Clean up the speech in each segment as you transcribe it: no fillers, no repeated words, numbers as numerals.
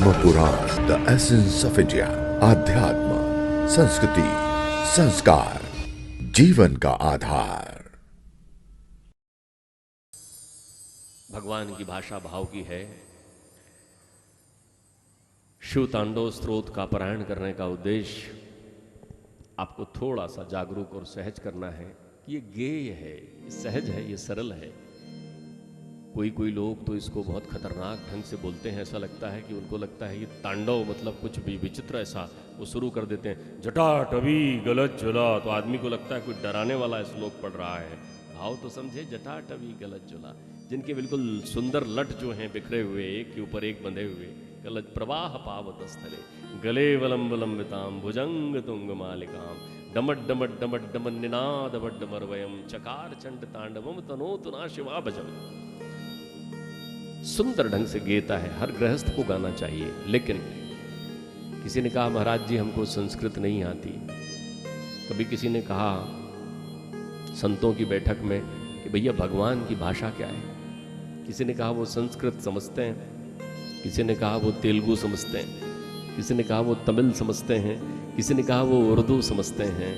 Padma Purana, the essence of India. आध्यात्म, संस्कृति, संस्कार, जीवन का आधार। भगवान की भाषा भाव की है। शिव तांडव स्त्रोत का पारायण करने का उद्देश्य आपको थोड़ा सा जागरूक और सहज करना है कि ये गेय है, ये सहज है, ये सरल है। कोई लोग तो इसको बहुत खतरनाक ढंग से बोलते हैं। ऐसा लगता है कि उनको लगता है ये तांडव मतलब कुछ भी विचित्र, ऐसा वो शुरू कर देते हैं, जटाटवी गलत जुला, तो आदमी को लगता है कोई डराने वाला श्लोक पढ़ रहा है। भाव तो समझे, जटाटवी गलत जुला, जिनके बिल्कुल सुंदर लट जो हैं बिखरे हुए, एक के ऊपर एक बंधे हुए, गलत प्रवाह पावत स्थले, गले वलंब लंबिताम भुजंग तुंग मालिकाम, डमट डमट डमट डमन निनाद डमरवयम चकार चंड तांडवम तनोतुना शिवा भजम। सुंदर ढंग से गीता है, हर गृहस्थ को गाना चाहिए। लेकिन किसी ने कहा महाराज जी हमको संस्कृत नहीं आती। कभी किसी ने कहा संतों की बैठक में कि भैया भगवान की भाषा क्या है। किसी ने कहा वो संस्कृत समझते हैं, किसी ने कहा वो तेलुगु समझते हैं, किसी ने कहा वो तमिल समझते हैं, किसी ने कहा वो उर्दू समझते हैं,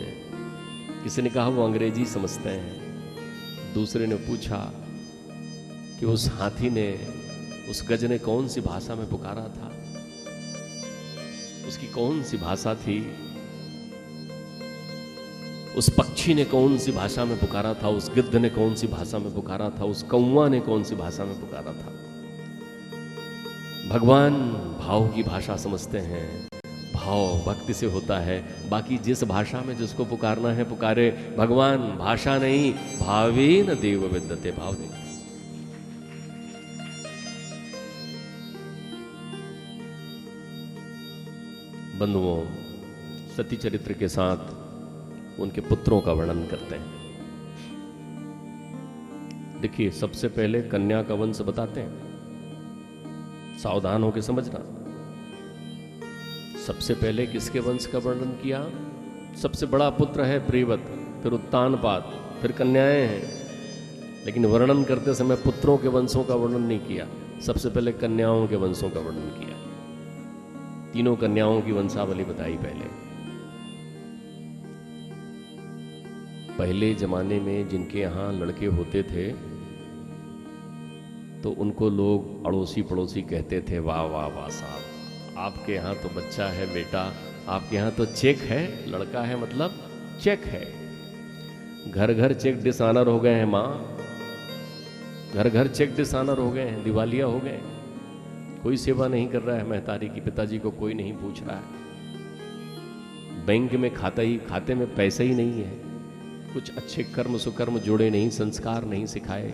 किसी ने कहा वो अंग्रेजी समझते हैं। दूसरे ने पूछा कि उस हाथी ने, उस गज ने कौन सी भाषा में पुकारा था, उसकी कौन सी भाषा थी, उस पक्षी ने कौन सी भाषा में पुकारा था, उस गिद्ध ने कौन सी भाषा में पुकारा था, उस कौवा ने कौन सी भाषा में पुकारा था। भगवान भाव की भाषा समझते हैं, भाव भक्ति से होता है। बाकी जिस भाषा में जिसको पुकारना है पुकारे, भगवान भाषा नहीं भावेन देव विद्यते, भाव नहीं। बंधुओं, सती चरित्र के साथ उनके पुत्रों का वर्णन करते हैं। देखिए, सबसे पहले कन्या का वंश बताते हैं, सावधान होकर समझना। सबसे पहले किसके वंश का वर्णन किया? सबसे बड़ा पुत्र है प्रियव्रत, फिर उत्तानपाद, फिर कन्याएं हैं। लेकिन वर्णन करते समय पुत्रों के वंशों का वर्णन नहीं किया, सबसे पहले कन्याओं के वंशों का वर्णन किया। तीनों कन्याओं की वंशावली बताई पहले जमाने में जिनके यहाँ लड़के होते थे तो उनको लोग अड़ोसी पड़ोसी कहते थे, वाह वाह वाह साहब, आपके यहाँ तो बच्चा है बेटा, आपके यहाँ तो चेक है, लड़का है मतलब चेक है। घर घर चेक डिसऑनर हो गए हैं माँ, घर घर चेक डिसऑनर हो गए हैं, दिवालिया हो गए। कोई सेवा नहीं कर रहा है महतारी की, पिताजी को कोई नहीं पूछ रहा है। बैंक में खाते में पैसा ही नहीं है, कुछ अच्छे कर्म सुकर्म जोड़े नहीं, संस्कार नहीं सिखाए।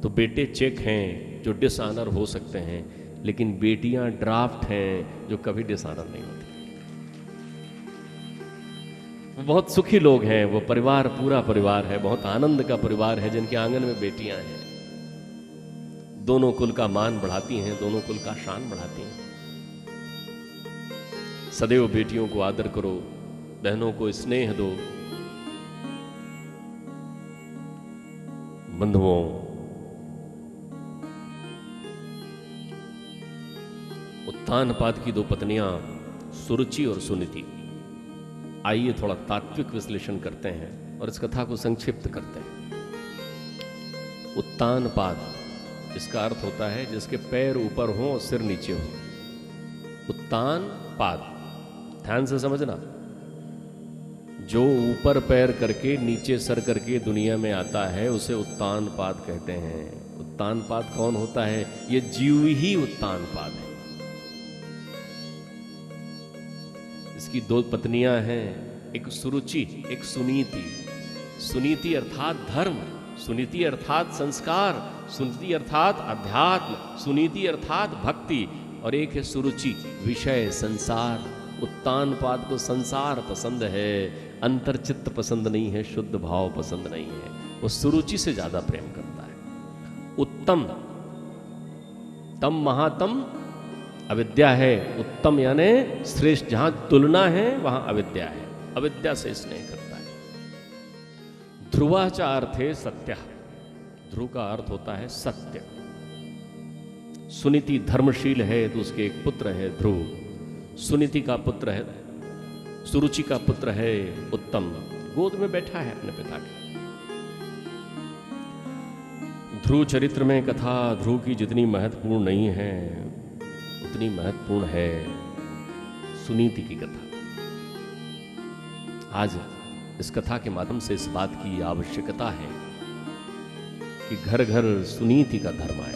तो बेटे चेक हैं जो डिसऑनर हो सकते हैं, लेकिन बेटियां ड्राफ्ट हैं जो कभी डिसऑनर नहीं होती। वो बहुत सुखी लोग हैं, वो परिवार पूरा परिवार है, बहुत आनंद का परिवार है जिनके आंगन में बेटियां हैं। दोनों कुल का मान बढ़ाती हैं, दोनों कुल का शान बढ़ाती हैं। सदैव बेटियों को आदर करो, बहनों को स्नेह दो। बंधुओं, उत्तानपाद की दो पत्नियां सुरुचि और सुनीति। आइए थोड़ा तात्विक विश्लेषण करते हैं और इस कथा को संक्षिप्त करते हैं। उत्तानपाद, इसका अर्थ होता है जिसके पैर ऊपर हो और सिर नीचे हो। उत्तानपाद, ध्यान से समझना। जो ऊपर पैर करके नीचे सर करके दुनिया में आता है उसे उत्तानपाद कहते हैं। उत्तानपाद कौन होता है? ये जीव ही उत्तानपाद है। इसकी दो पत्नियां हैं, एक सुरुचि, एक सुनीति। सुनीति अर्थात धर्म, सुनीति अर्थात संस्कार, सुनीति अर्थात अध्यात्म, सुनीति अर्थात भक्ति, और एक है सुरुचि, विषय संसार। उत्तानपाद को संसार पसंद है, अंतर्चित्त पसंद नहीं है, शुद्ध भाव पसंद नहीं है। वो सुरुचि से ज्यादा प्रेम करता है। उत्तम, तम महातम अविद्या है। उत्तम यानी श्रेष्ठ, जहां तुलना है वहां अविद्या है, अविद्या से स्नेह करता है। ध्रुवाचा अर्थे सत्य, ध्रुव का अर्थ होता है सत्य। सुनीति धर्मशील है तो उसके एक पुत्र है ध्रुव, सुनीति का पुत्र है, सुरुचि का पुत्र है उत्तम, गोद में बैठा है अपने पिता के। ध्रुव चरित्र में कथा ध्रुव की जितनी महत्वपूर्ण नहीं है उतनी महत्वपूर्ण है सुनीति की कथा। आज इस कथा के माध्यम से इस बात की आवश्यकता है कि घर घर सुनीति का धर्म आए।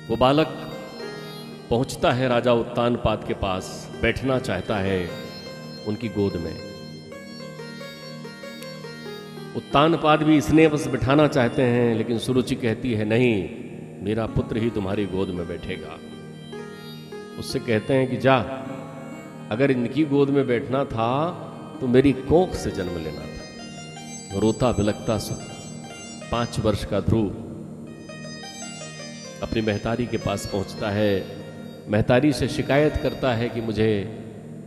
वो बालक पहुंचता है राजा उत्तानपाद के पास, बैठना चाहता है उनकी गोद में। उत्तानपाद भी इसने बस बिठाना चाहते हैं, लेकिन सुरुचि कहती है नहीं, मेरा पुत्र ही तुम्हारी गोद में बैठेगा। उससे कहते हैं कि जा, अगर इनकी गोद में बैठना था तो मेरी कोख से जन्म लेना था। रोता बिलखता 5 वर्ष का ध्रुव अपनी महतारी के पास पहुंचता है। महतारी से शिकायत करता है कि मुझे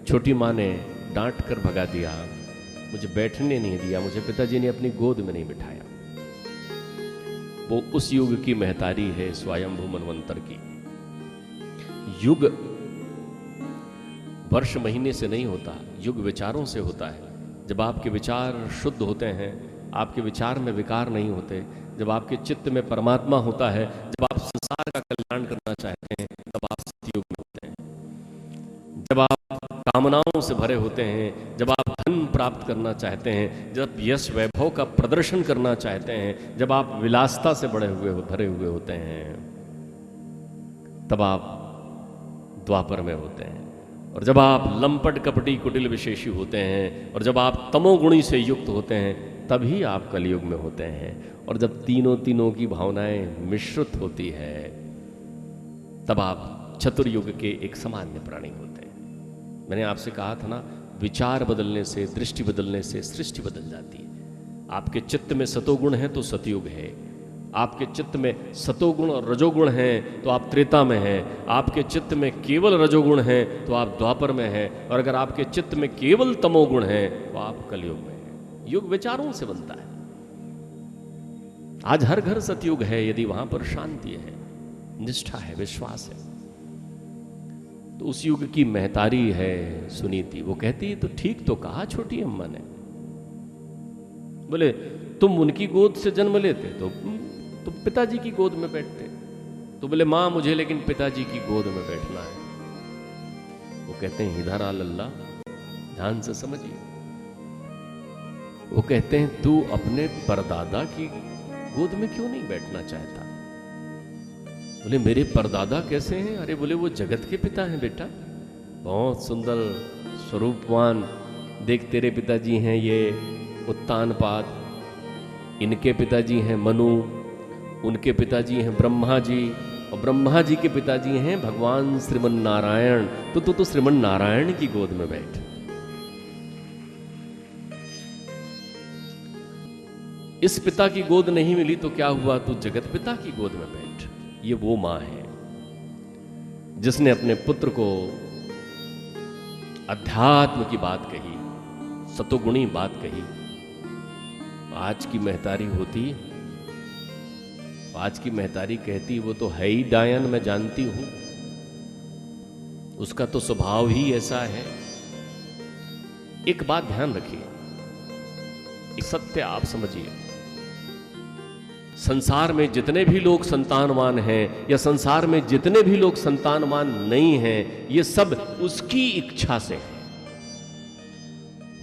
छोटी माँ ने डांट कर भगा दिया, मुझे बैठने नहीं दिया, मुझे पिताजी ने अपनी गोद में नहीं बिठाया। वो उस युग की महतारी है, स्वयंभू मनवंतर की। युग वर्ष महीने से नहीं होता, युग विचारों से होता है। जब आपके विचार शुद्ध होते हैं, आपके विचार में विकार नहीं होते, जब आपके चित्त में परमात्मा होता है, जब आप संसार का कल्याण करना चाहते हैं, तब आप सतयुग में होते हैं। जब आप कामनाओं से भरे होते हैं, जब आप धन प्राप्त करना चाहते हैं, जब यश वैभव का प्रदर्शन करना चाहते हैं, जब आप विलासता से भरे हुए होते हैं, तब आप द्वापर में होते हैं। और जब आप लंपट कपटी कुटिल विशेषी होते हैं, और जब आप तमोगुणी से युक्त होते हैं, तभी आप कलयुग में होते हैं। और जब तीनों की भावनाएं मिश्रित होती है, तब आप चतुर्युग के एक सामान्य प्राणी होते हैं। मैंने आपसे कहा था ना, विचार बदलने से, दृष्टि बदलने से सृष्टि बदल जाती है। आपके चित्त में सतोगुण है तो सतयुग है, आपके चित्त में सतोगुण और रजोगुण हैं तो आप त्रेता में हैं, आपके चित्त में केवल रजोगुण है तो आप द्वापर में हैं, और अगर आपके चित्त में केवल तमोगुण है तो आप कलयुग में हैं। युग विचारों से बनता है। आज हर घर सतयुग है यदि वहां पर शांति है, निष्ठा है, विश्वास है। तो उस युग की महतारी है सुनीति। वो कहती है तो ठीक तो कहा छोटी अम्मा ने, बोले तुम उनकी गोद से जन्म लेते तो तुम पिताजी की गोद में बैठते। तो बोले मां मुझे लेकिन पिताजी की गोद में बैठना है। वो कहते हैं इधर आ लल्ला, ध्यान से समझिए। वो कहते हैं तू अपने परदादा की गोद में क्यों नहीं बैठना चाहता? बोले मेरे परदादा कैसे हैं? अरे बोले वो जगत के पिता हैं बेटा, बहुत सुंदर स्वरूपवान। देख तेरे पिताजी हैं ये उत्तानपाद, इनके पिताजी हैं मनु, उनके पिताजी हैं ब्रह्मा जी, और ब्रह्मा जी के पिताजी हैं भगवान श्रीमन नारायण। तो तू श्रीमन नारायण की गोद में बैठ। इस पिता की गोद नहीं मिली तो क्या हुआ, तू जगत पिता की गोद में बैठ। ये वो मां है जिसने अपने पुत्र को अध्यात्म की बात कही, सतोगुणी बात कही। आज की महतारी होती, आज की महतारी कहती वो तो है ही डायन, मैं जानती हूं, उसका तो स्वभाव ही ऐसा है। एक बात ध्यान रखिए, एक सत्य आप समझिए, संसार में जितने भी लोग संतानवान हैं या संसार में जितने भी लोग संतानवान नहीं हैं, ये सब उसकी इच्छा से है।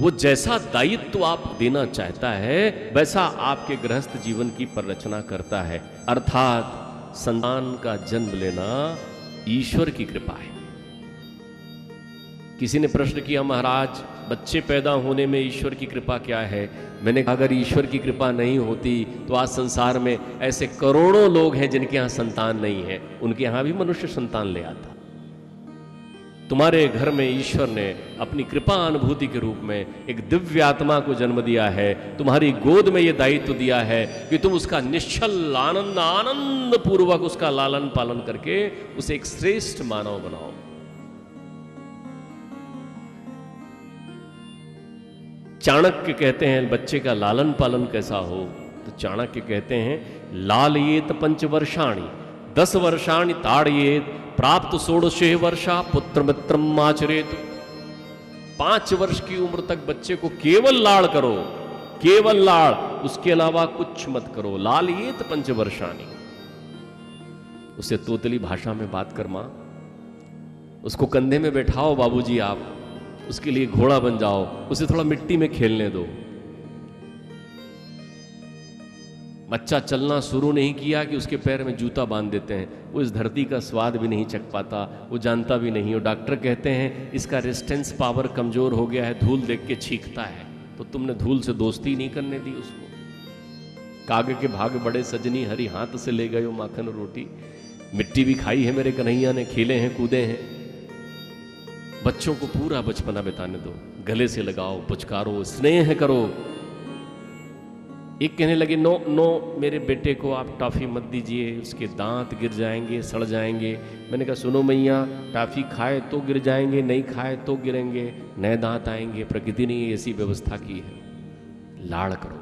वो जैसा दायित्व आप देना चाहता है वैसा आपके गृहस्थ जीवन की परिरचना करता है। अर्थात संतान का जन्म लेना ईश्वर की कृपा है। किसी ने प्रश्न किया महाराज बच्चे पैदा होने में ईश्वर की कृपा क्या है? मैंने कहा अगर ईश्वर की कृपा नहीं होती तो आज संसार में ऐसे करोड़ों लोग हैं जिनके यहां संतान नहीं है, उनके यहां भी मनुष्य संतान ले आता। तुम्हारे घर में ईश्वर ने अपनी कृपा अनुभूति के रूप में एक दिव्य आत्मा को जन्म दिया है, तुम्हारी गोद में यह दायित्व दिया है कि तुम उसका निश्चल आनंद पूर्वक उसका लालन पालन करके उसे एक श्रेष्ठ मानव बनाओ। चाणक्य कहते हैं बच्चे का लालन पालन कैसा हो, तो चाणक्य कहते हैं लालयेत पंचवर्षाणि 10 वर्षाणि ताड़येत प्राप्त 16 वर्षा पुत्र मित्रम आचरेत। 5 वर्ष की उम्र तक बच्चे को केवल लाड़ करो, केवल लाड़, उसके अलावा कुछ मत करो। लालयेत पंचवर्षाणि। उसे तोतली भाषा में बात कर मां, उसको कंधे में बैठाओ बाबूजी आप, उसके लिए घोड़ा बन जाओ, उसे थोड़ा मिट्टी में खेलने दो। बच्चा चलना शुरू नहीं किया कि उसके पैर में जूता बांध देते हैं। वो इस धरती का स्वाद भी नहीं चख पाता, वो जानता भी नहीं। और डॉक्टर कहते हैं इसका रेजिस्टेंस पावर कमजोर हो गया है, धूल देख के चीखता है। तो तुमने धूल से दोस्ती नहीं करने दी उसको। कागे के भाग बड़े सजनी, हरी हाथ से ले गए हो माखन रोटी। मिट्टी भी खाई है मेरे कन्हैया ने, खेले हैं कूदे हैं। बच्चों को पूरा बचपना बिताने दो, गले से लगाओ, पुचकारो, स्नेह करो। एक कहने लगे नो नो मेरे बेटे को आप टॉफ़ी मत दीजिए, उसके दांत गिर जाएंगे, सड़ जाएंगे। मैंने कहा सुनो मैया, टॉफ़ी खाए तो गिर जाएंगे, नहीं खाए तो गिरेंगे, नए दांत आएंगे। प्रकृति ने ऐसी व्यवस्था की है। लाड़ करो,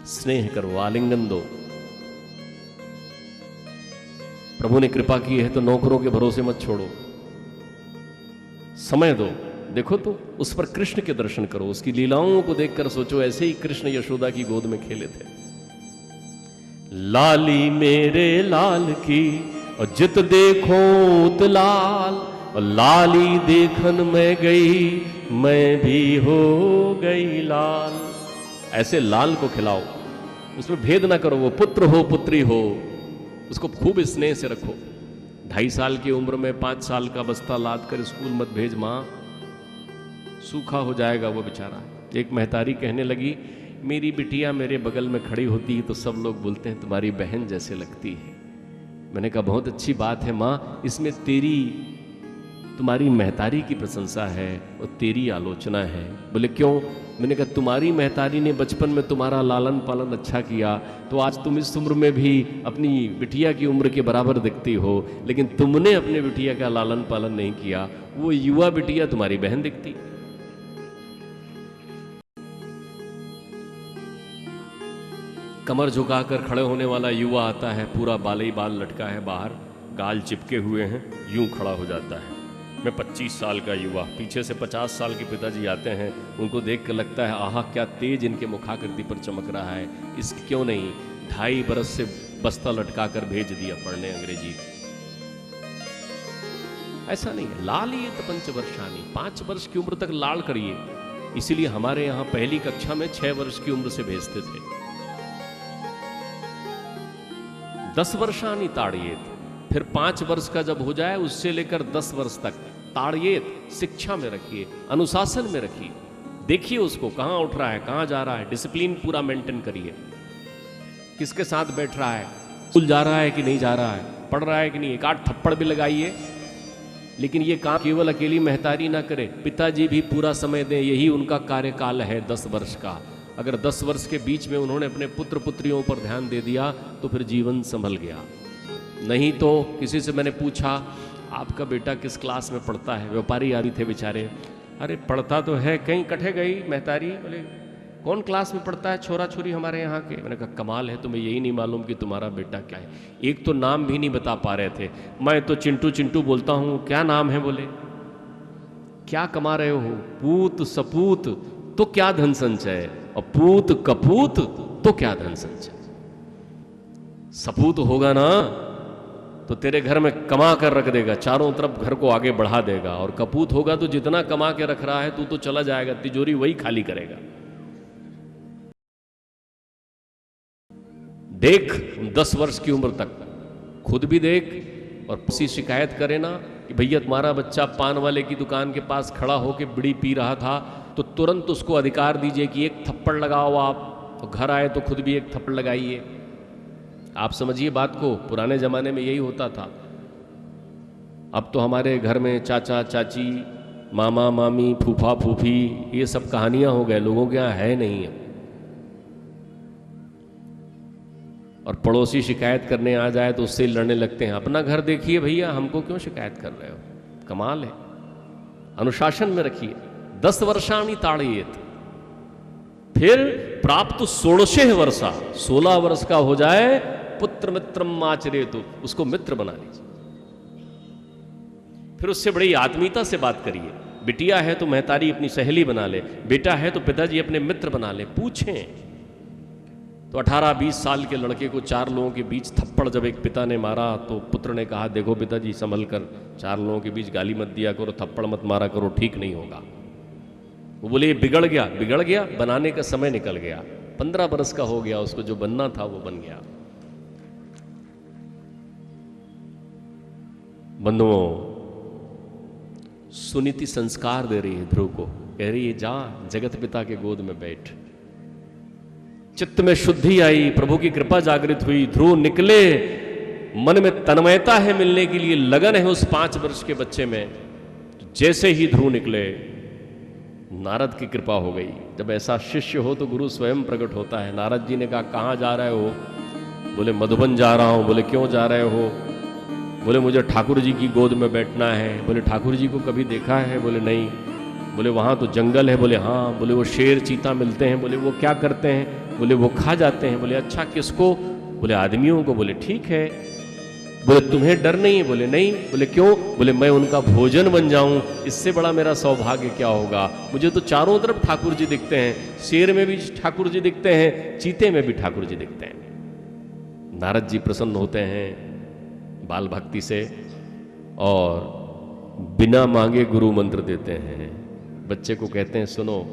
स्नेह करो, आलिंगन दो। प्रभु ने कृपा की है तो नौकरों के भरोसे मत छोड़ो, समय दो। देखो तो उस पर कृष्ण के दर्शन करो, उसकी लीलाओं को देखकर सोचो ऐसे ही कृष्ण यशोदा की गोद में खेले थे। लाली मेरे लाल की और जित देखो उत लाल, और लाली देखन में गई मैं भी हो गई लाल। ऐसे लाल को खिलाओ, उसमें भेद ना करो, वो पुत्र हो पुत्री हो, उसको खूब स्नेह से रखो। 2.5 साल की उम्र में 5 साल का बस्ता लाद कर स्कूल मत भेज मां, सूखा हो जाएगा वो बेचारा। एक महतारी कहने लगी मेरी बिटिया मेरे बगल में खड़ी होती है तो सब लोग बोलते हैं तुम्हारी बहन जैसे लगती है। मैंने कहा बहुत अच्छी बात है माँ, इसमें तुम्हारी महतारी की प्रशंसा है और तेरी आलोचना है। बोले क्यों? मैंने कहा तुम्हारी महतारी ने बचपन में तुम्हारा लालन पालन अच्छा किया, तो आज तुम इस उम्र में भी अपनी बिटिया की उम्र के बराबर दिखती हो, लेकिन तुमने अपने बिटिया का लालन पालन नहीं किया, वो युवा बिटिया तुम्हारी बहन दिखती। कमर झुकाकर खड़े होने वाला युवा आता है, पूरा बाल ही बाल लटका है बाहर, गाल चिपके हुए हैं, यूं खड़ा हो जाता है। मैं 25 साल का युवा, पीछे से 50 साल के पिताजी आते हैं, उनको देख कर लगता है आहा क्या तेज इनके मुखाकृति पर चमक रहा है। इस क्यों नहीं 2.5 बरस से बस्ता लटका कर भेज दिया पढ़ने अंग्रेजी। ऐसा नहीं है। लालियेत पंचवर्षाणि, 5 वर्ष की उम्र तक लाड़ करिए। इसीलिए हमारे यहाँ पहली कक्षा में 6 वर्ष की उम्र से भेजते थे। 10 वर्षाणि ताड़येत, फिर 5 वर्ष का जब हो जाए उससे लेकर 10 वर्ष तक ताड़येत, शिक्षा में रखिए, अनुशासन में रखिए। देखिए उसको कहाँ उठ रहा है, कहाँ जा रहा है, डिसिप्लिन पूरा मेंटेन करिए। किसके साथ बैठ रहा है, स्कूल जा रहा है कि नहीं जा रहा है, पढ़ रहा है कि नहीं, 1-8 थप्पड़ भी लगाइए। लेकिन ये काम केवल अकेली महतारी ना करे, पिताजी भी पूरा समय दें, यही उनका कार्यकाल है 10 वर्ष का। अगर 10 वर्ष के बीच में उन्होंने अपने पुत्र पुत्रियों पर ध्यान दे दिया तो फिर जीवन संभल गया। नहीं तो किसी से मैंने पूछा आपका बेटा किस क्लास में पढ़ता है, व्यापारी आदि थे बेचारे, अरे पढ़ता तो है, कहीं कटे गई महतारी, बोले कौन क्लास में पढ़ता है, छोरा छोरी हमारे यहाँ के। मैंने कहा कमाल है, तुम्हें यही नहीं मालूम कि तुम्हारा बेटा क्या है। एक तो नाम भी नहीं बता पा रहे थे, मैं तो चिंटू चिंटू बोलता हूँ, क्या नाम है, बोले क्या कमा रहे हो, पूत सपूत तो क्या धन संचय, और पूत कपूत तो क्या धन संचय। सपूत होगा ना तो तेरे घर में कमा कर रख देगा, चारों तरफ घर को आगे बढ़ा देगा, और कपूत होगा तो जितना कमा के रख रहा है तू तो चला जाएगा, तिजोरी वही खाली करेगा। देख 10 वर्ष की उम्र तक खुद भी देख, और किसी शिकायत करे ना कि भैया तुम्हारा बच्चा पान वाले की दुकान के पास खड़ा होकर बीड़ी पी रहा था, तो तुरंत उसको अधिकार दीजिए कि 1 थप्पड़ लगाओ आप, तो घर आए तो खुद भी 1 थप्पड़ लगाइए। आप समझिए बात को, पुराने ज़माने में यही होता था। अब तो हमारे घर में चाचा चाची, मामा मामी, फूफा फूफी, ये सब कहानियां हो गए, लोगों के यहाँ है नहीं है। और पड़ोसी शिकायत करने आ जाए तो उससे लड़ने लगते हैं। अपना घर देखिए भैया, हमको क्यों शिकायत कर रहे हो, कमाल है। अनुशासन में रखिए। 10 वर्षाणि ताड़येत, फिर प्राप्त 16 वर्षा, 16 वर्ष का हो जाए, पुत्र मित्रम आचरेतु, उसको मित्र बना लीजिए। फिर उससे बड़ी आत्मीयता से बात करिए। बिटिया है तो महतारी अपनी सहेली बना ले, बेटा है तो पिताजी अपने मित्र बना ले। पूछें तो 18-20 साल के लड़के को 4 लोगों के बीच थप्पड़ जब एक पिता ने मारा तो पुत्र ने कहा, देखो पिताजी संभल कर, 4 लोगों के बीच गाली मत दिया करो, थप्पड़ मत मारा करो, ठीक नहीं होगा। वो बोले ये बिगड़ गया। बिगड़ गया, बनाने का समय निकल गया, 15 बरस का हो गया, उसको जो बनना था वो बन गया। बंधुओं, सुनीति संस्कार दे रही है ध्रुव को, कह रही है जा जगत पिता के गोद में बैठ। चित्त में शुद्धि आई, प्रभु की कृपा जागृत हुई, ध्रुव निकले, मन में तन्मयता है मिलने के लिए, लगन है उस 5 वर्ष के बच्चे में। जैसे ही ध्रुव निकले, नारद की कृपा हो गई। जब ऐसा शिष्य हो तो गुरु स्वयं प्रकट होता है। नारद जी ने कहा, कहाँ जा रहे हो? बोले मधुबन जा रहा हूं। बोले क्यों जा रहे हो? बोले मुझे ठाकुर जी की गोद में बैठना है। बोले ठाकुर जी को कभी देखा है? बोले नहीं। बोले वहाँ तो जंगल है। बोले हाँ। बोले वो शेर चीता मिलते हैं। बोले वो क्या करते हैं? बोले वो खा जाते हैं। बोले अच्छा किसको? बोले आदमियों को। बोले ठीक है। बोले तुम्हें डर नहीं है? बोले नहीं। बोले क्यों? बोले मैं उनका भोजन बन जाऊं, इससे बड़ा मेरा सौभाग्य क्या होगा। मुझे तो चारों तरफ ठाकुर जी दिखते हैं, शेर में भी ठाकुर जी दिखते हैं, चीते में भी ठाकुर जी दिखते हैं। नारद जी प्रसन्न होते हैं बाल भक्ति से और बिना मांगे गुरु मंत्र देते हैं। बच्चे को कहते हैं सुनो,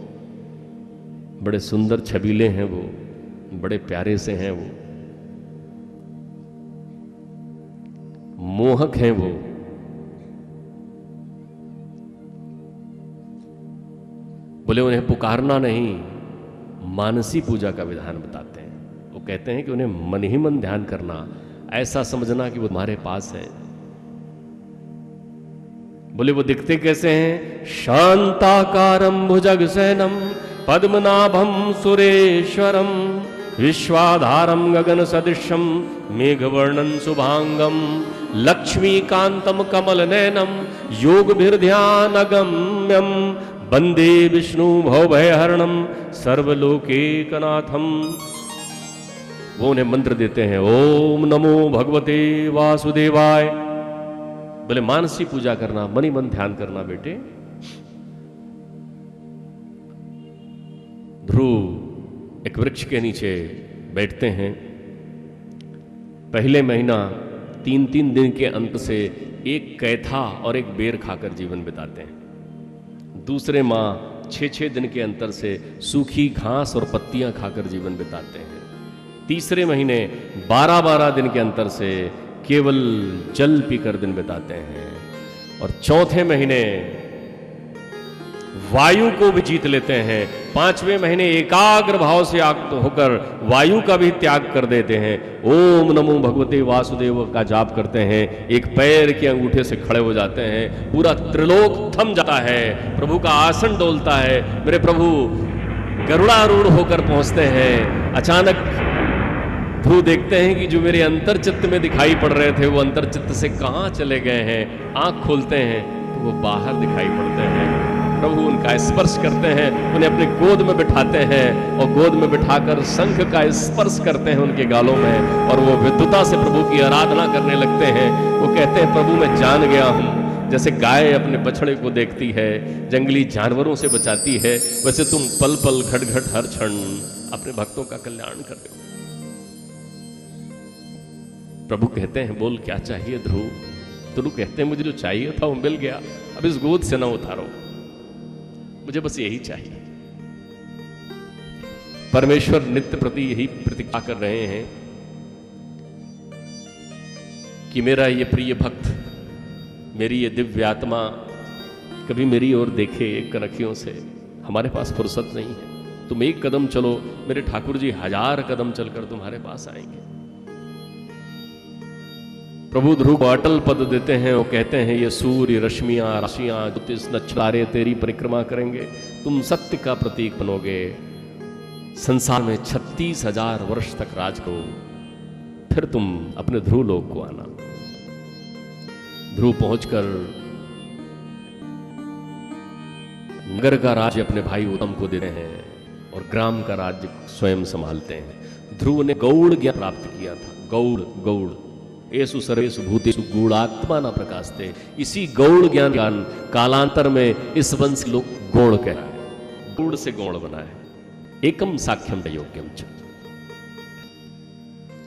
बड़े सुंदर छबीले हैं वो, बड़े प्यारे से हैं वो, मोहक हैं वो। बोले उन्हें पुकारना नहीं, मानसी पूजा का विधान बताते हैं। वो कहते हैं कि उन्हें मन ही मन ध्यान करना, ऐसा समझना कि वो तुम्हारे पास है। बोले वो दिखते कैसे हैं? शांताकारं भुजगशयनं पद्मनाभं सुरेश्वरं विश्वाधारं गगन सदृशं मेघवर्णं शुभांगं लक्ष्मीकांतं कमलनयनं योगभिर्ध्यानगम्यं वंदे विष्णु भवभयहरणं सर्वलोकैकनाथं। वो उन्हें मंत्र देते हैं, ओम नमो भगवते वासुदेवाय। बोले मानसी पूजा करना, मनी मन ध्यान करना बेटे। ध्रुव एक वृक्ष के नीचे बैठते हैं। पहले महीना 3-3 दिन के अंत से एक कैथा और एक बेर खाकर जीवन बिताते हैं। दूसरे माह 6-6 दिन के अंतर से सूखी घास और पत्तियां खाकर जीवन बिताते हैं। तीसरे महीने 12-12 दिन के अंतर से केवल जल पीकर दिन बिताते हैं। और चौथे महीने वायु को भी जीत लेते हैं। 5वें महीने एकाग्र भाव से होकर वायु का भी त्याग कर देते हैं। ओम नमो भगवते वासुदेव का जाप करते हैं। एक पैर के अंगूठे से खड़े हो जाते हैं। पूरा त्रिलोक थम जाता है, प्रभु का आसन डोलता है। मेरे प्रभु गरुड़ारूढ़ होकर पहुंचते हैं। अचानक ध्रुव देखते हैं कि जो मेरे अंतरचित्त में दिखाई पड़ रहे थे वो अंतरचित्त से कहाँ चले गए हैं। आंख खोलते हैं तो वो बाहर दिखाई पड़ते हैं। प्रभु उनका स्पर्श करते हैं, उन्हें अपने गोद में बिठाते हैं और गोद में बिठाकर शंख का स्पर्श करते हैं उनके गालों में। और वो विद्युता से प्रभु की आराधना करने लगते हैं। वो कहते हैं प्रभु मैं जान गया हूँ, जैसे गाय अपने बछड़े को देखती है, जंगली जानवरों से बचाती है, वैसे तुम पल पल घट घट हर क्षण अपने भक्तों का कल्याण कर रहे हो। प्रभु कहते हैं बोल क्या चाहिए ध्रुव? ध्रुव कहते हैं मुझे जो चाहिए था वो मिल गया, अब इस गोद से ना उतारो, मुझे बस यही चाहिए। परमेश्वर नित्य प्रति यही प्रतिज्ञा कर रहे हैं कि मेरा ये प्रिय भक्त, मेरी ये दिव्य आत्मा कभी मेरी ओर देखे एक कनखियों से। हमारे पास फुर्सत नहीं है, तुम एक कदम चलो, मेरे ठाकुर जी 1000 कदम चलकर तुम्हारे पास आएंगे। प्रभु ध्रुव को अटल पद देते हैं। वो कहते हैं ये सूर्य रश्मियां राशियां ज्योतिष नक्षत्रे तेरी परिक्रमा करेंगे, तुम सत्य का प्रतीक बनोगे, संसार में 36,000 वर्ष तक राज करो, फिर तुम अपने ध्रुव लोक को आना। ध्रुव पहुंचकर नगर का राज्य अपने भाई उत्तम को देते हैं। और ग्राम का राज्य स्वयं संभालते हैं। ध्रुव ने गौड़ ज्ञान प्राप्त किया था। गौड़ गौड़ एसु सर्वेषु भूतेषु गूढ़ात्मा न प्रकाशते। इसी गौड़ ज्ञान कालांतर में इस वंश लोग गौड़ कहते हैं। गौड़ से गौड़ बना है। एकम साख्यम योग्यम च।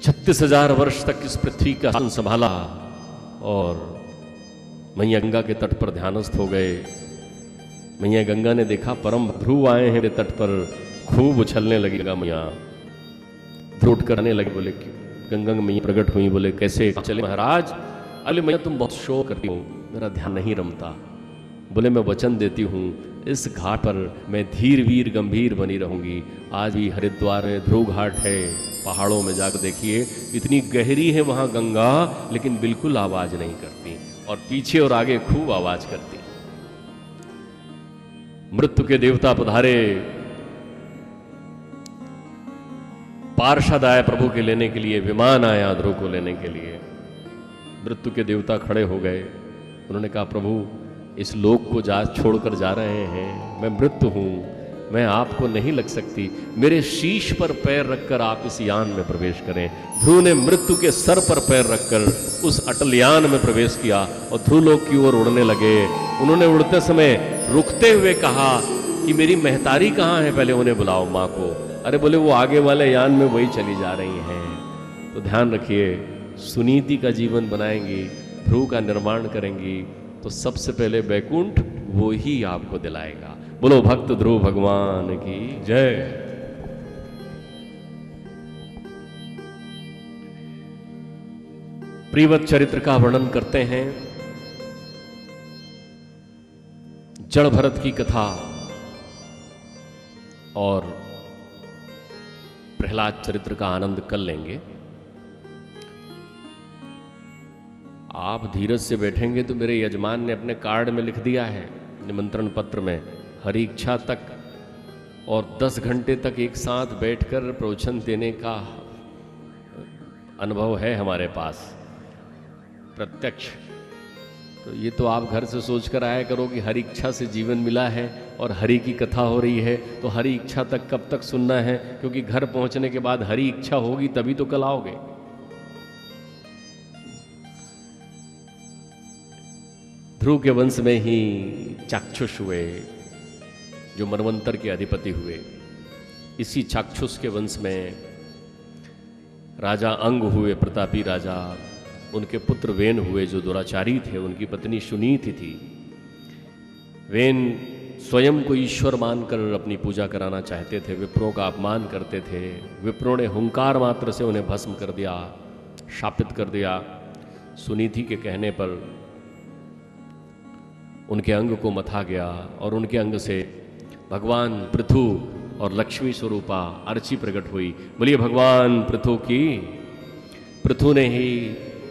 36,000 वर्ष तक इस पृथ्वी का शासन संभाला और मैया गंगा के तट पर ध्यानस्थ हो गए। मैया गंगा ने देखा परम ध्रुव आए हैं तट पर, खूब उछलने लगेगा मैया। ध्रुव करने लगे, बोले गंगा मैया प्रकट हुई, बोले कैसे चले महाराज? अरे मैया तुम बहुत शोक करती हो, मेरा ध्यान नहीं रमता। बोले मैं वचन देती हूँ इस घाट पर मैं धीर वीर गंभीर बनी रहूंगी। आज भी हरिद्वार में ध्रुव घाट है, पहाड़ों में जाकर देखिए, इतनी गहरी है वहां गंगा, लेकिन बिल्कुल आवाज नहीं करती, और पीछे और आगे खूब आवाज करती। मृत्यु के देवता पधारे, पार्षद आए प्रभु के लेने के लिए, विमान आया ध्रुव को लेने के लिए। मृत्यु के देवता खड़े हो गए। उन्होंने कहा प्रभु इस लोक को छोड़कर जा रहे हैं, मैं मृत्यु हूं, मैं आपको नहीं लग सकती, मेरे शीश पर पैर रखकर आप इस यान में प्रवेश करें। ध्रुव ने मृत्यु के सर पर पैर रखकर उस अटल यान में प्रवेश किया और ध्रुव लोक की ओर उड़ने लगे। उन्होंने उड़ते समय रुकते हुए कहा कि मेरी महतारी कहाँ है, पहले उन्हें बुलाओ माँ को। अरे बोले वो आगे वाले यान में वही चली जा रही हैं। तो ध्यान रखिए, सुनीति का जीवन बनाएंगी, ध्रुव का निर्माण करेंगी, तो सबसे पहले वैकुंठ वो ही आपको दिलाएगा। बोलो भक्त ध्रुव भगवान की जय। प्रियव्रत चरित्र का वर्णन करते हैं। जड़ भरत की कथा और प्रहलाद चरित्र का आनंद कर लेंगे। आप धीरज से बैठेंगे तो मेरे यजमान ने अपने कार्ड में लिख दिया है, निमंत्रण पत्र में, हरि इच्छा तक और 10 घंटे तक एक साथ बैठकर प्रवचन देने का अनुभव है हमारे पास प्रत्यक्ष। तो ये तो आप घर से सोचकर आया करो कि हरि इच्छा से जीवन मिला है और हरि की कथा हो रही है, तो हरि इच्छा तक कब तक सुनना है, क्योंकि घर पहुंचने के बाद हरि इच्छा होगी तभी तो कल आओगे। ध्रुव के वंश में ही चाक्षुष हुए जो मनवंतर के अधिपति हुए। इसी चाक्षुष के वंश में राजा अंग हुए, प्रतापी राजा। उनके पुत्र वेन हुए जो दुराचारी थे, उनकी पत्नी सुनीति थी। वेन स्वयं को ईश्वर मानकर अपनी पूजा कराना चाहते थे, विप्रों का अपमान करते थे। विप्रों ने हुंकार मात्र से उन्हें भस्म कर दिया, शापित कर दिया। सुनीति के कहने पर उनके अंग को मथा गया और उनके अंग से भगवान पृथु और लक्ष्मी स्वरूपा अर्ची प्रकट हुई। बोलिए भगवान पृथु की। पृथु ने ही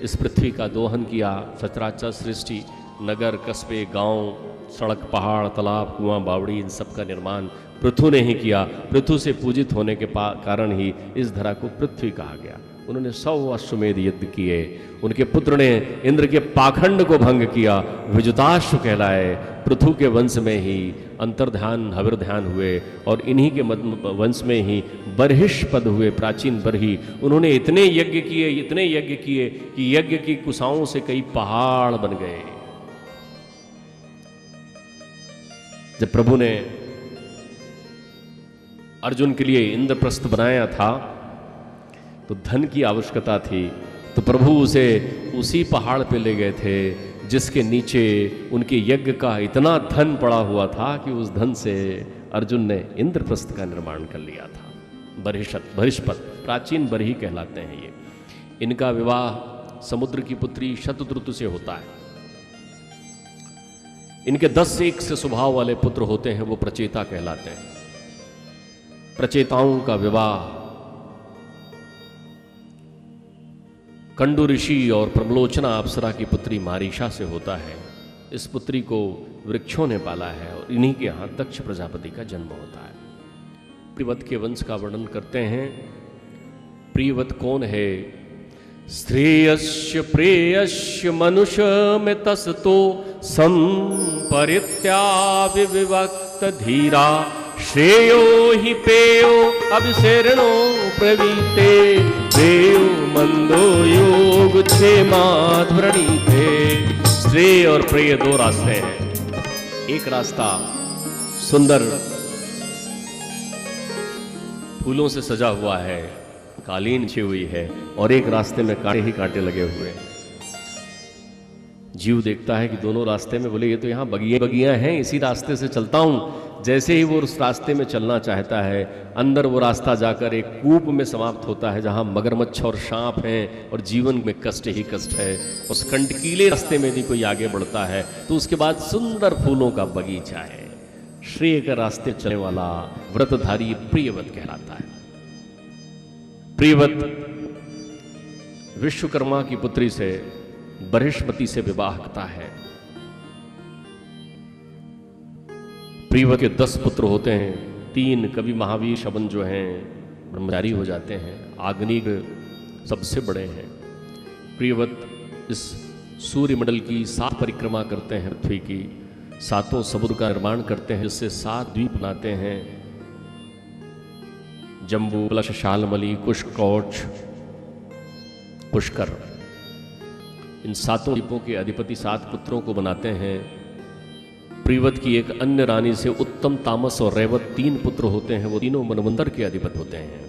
इस पृथ्वी का दोहन किया, सचराचर सृष्टि, नगर, कस्बे, गांव, सड़क, पहाड़, तालाब, कुआं, बावड़ी, इन सब का निर्माण पृथु ने ही किया। पृथु से पूजित होने के कारण ही इस धरा को पृथ्वी कहा गया। उन्होंने 100 अश्वमेध यज्ञ किए। उनके पुत्र ने इंद्र के पाखंड को भंग किया, विजुताश्व कहलाए। पृथु के वंश में ही अंतर्ध्यान हविर्ध्यान हुए और इन्हीं के वंश में ही बर्हिष्पद हुए, प्राचीन बर्ही। उन्होंने इतने यज्ञ किए कि यज्ञ की कुशाओं से कई पहाड़ बन गए। जब प्रभु ने अर्जुन के लिए इंद्रप्रस्थ बनाया था तो धन की आवश्यकता थी, तो प्रभु उसे उसी पहाड़ पे ले गए थे जिसके नीचे उनके यज्ञ का इतना धन पड़ा हुआ था कि उस धन से अर्जुन ने इंद्रप्रस्थ का निर्माण कर लिया था। बर्हिष्पद प्राचीन बर्ही कहलाते हैं ये। इनका विवाह समुद्र की पुत्री शतद्रुतु से होता है। इनके 10 से 1 से स्वभाव वाले पुत्र होते हैं, वो प्रचेता कहलाते हैं। प्रचेताओं का विवाह कंडु ऋषि और प्रमलोचना अप्सरा की पुत्री मारीशा से होता है। इस पुत्री को वृक्षों ने पाला है और इन्हीं के यहाँ दक्ष प्रजापति का जन्म होता है। प्रियव्रत के वंश का वर्णन करते हैं। प्रियव्रत कौन है? श्रेयस्य प्रेयस्य मनुष्य में तस्तो संपरित्या विविक्त धीरा श्रेयो हि पेयो अभिशरणो प्रवीते पेयो मंदो योग क्षेमाध्वरणीते। श्रेय और प्रेय दो रास्ते हैं। एक रास्ता सुंदर फूलों से सजा हुआ है, कालीन बिछी हुई है, और एक रास्ते में कांटे ही कांटे लगे हुए हैं। जीव देखता है कि दोनों रास्ते में, बोले ये तो यहाँ बगियां हैं, इसी रास्ते से चलता हूं। जैसे ही वो उस रास्ते में चलना चाहता है, अंदर वो रास्ता जाकर एक कूप में समाप्त होता है जहां मगरमच्छ और सांप हैं और जीवन में कष्ट ही कष्ट है। उस कंटकीले रास्ते में यदि कोई आगे बढ़ता है तो उसके बाद सुंदर फूलों का बगीचा है। श्रेय के रास्ते चलने वाला व्रतधारी प्रियव्रत कहलाता है। प्रियव्रत विश्वकर्मा की पुत्री से, बृहस्पति से विवाह करता है। प्रियव्रत के 10 पुत्र होते हैं। 3 कवि महावीर शबन जो हैं ब्रह्मचारी हो जाते हैं। अग्निग्र सबसे बड़े हैं। प्रियव्रत इस सूर्यमंडल की 7 परिक्रमा करते हैं, पृथ्वी की 7 समुद्र का निर्माण करते हैं, जिससे 7 द्वीप बनाते हैं। जम्बू, प्लश, शालमली, कुश, कौच, पुष्कर, इन 7 द्वीपों के अधिपति 7 पुत्रों को बनाते हैं। प्रियव्रत की एक अन्य रानी से उत्तम, तामस और रैवत 3 पुत्र होते हैं। वो तीनों मनवंतर के अधिपति होते हैं।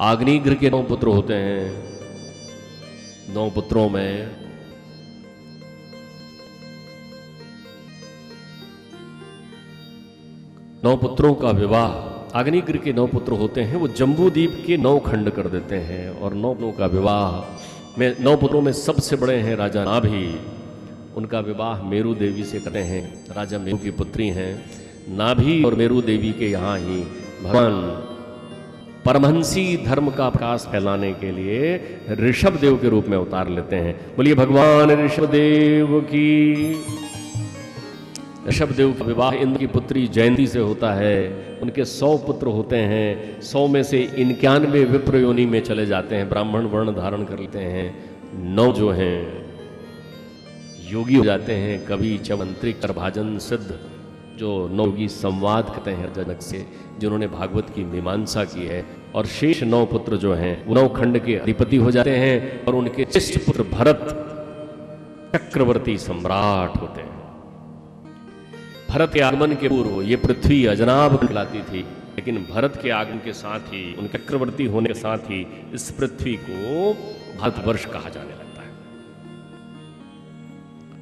आग्नेयग्र के 9 पुत्र होते हैं। 9 पुत्रों में नौ पुत्रों का विवाह, आग्नेयग्र के 9 पुत्र होते हैं, वो जम्बू द्वीप के 9 खंड कर देते हैं। और 9 का विवाह में 9 पुत्रों में सबसे बड़े हैं राजा नाभि। उनका विवाह मेरु देवी से करते हैं। राजा मेरु की पुत्री हैं। नाभि और मेरु देवी के यहाँ ही भगवान परमहंसी धर्म का प्रकाश फैलाने के लिए ऋषभ देव के रूप में अवतार लेते हैं। बोलिए भगवान ऋषभ देव की। ऋषभ देव का विवाह इंद्र की पुत्री जयंती से होता है। उनके 100 पुत्र होते हैं। 100 में से 91 विप्र योनि में चले जाते हैं, ब्राह्मण वर्ण धारण कर लेते हैं। 9 जो हैं योगी हो जाते हैं, कवि, चमंत्री, करभाजन, सिद्ध, जो 9 योगी संवाद करते हैं जनक से, जिन्होंने भागवत की मीमांसा की है। और शेष 9 पुत्र जो हैं वो 9 खंड के अधिपति हो जाते हैं। और उनके श्रेष्ठ पुत्र भरत चक्रवर्ती सम्राट होते हैं। भरत के आगमन के पूर्व ये पृथ्वी अजनाब कहलाती थी, लेकिन भरत के आगमन के साथ ही, उनके चक्रवर्ती होने के साथ ही इस पृथ्वी को भारतवर्ष कहा जाने लगता है।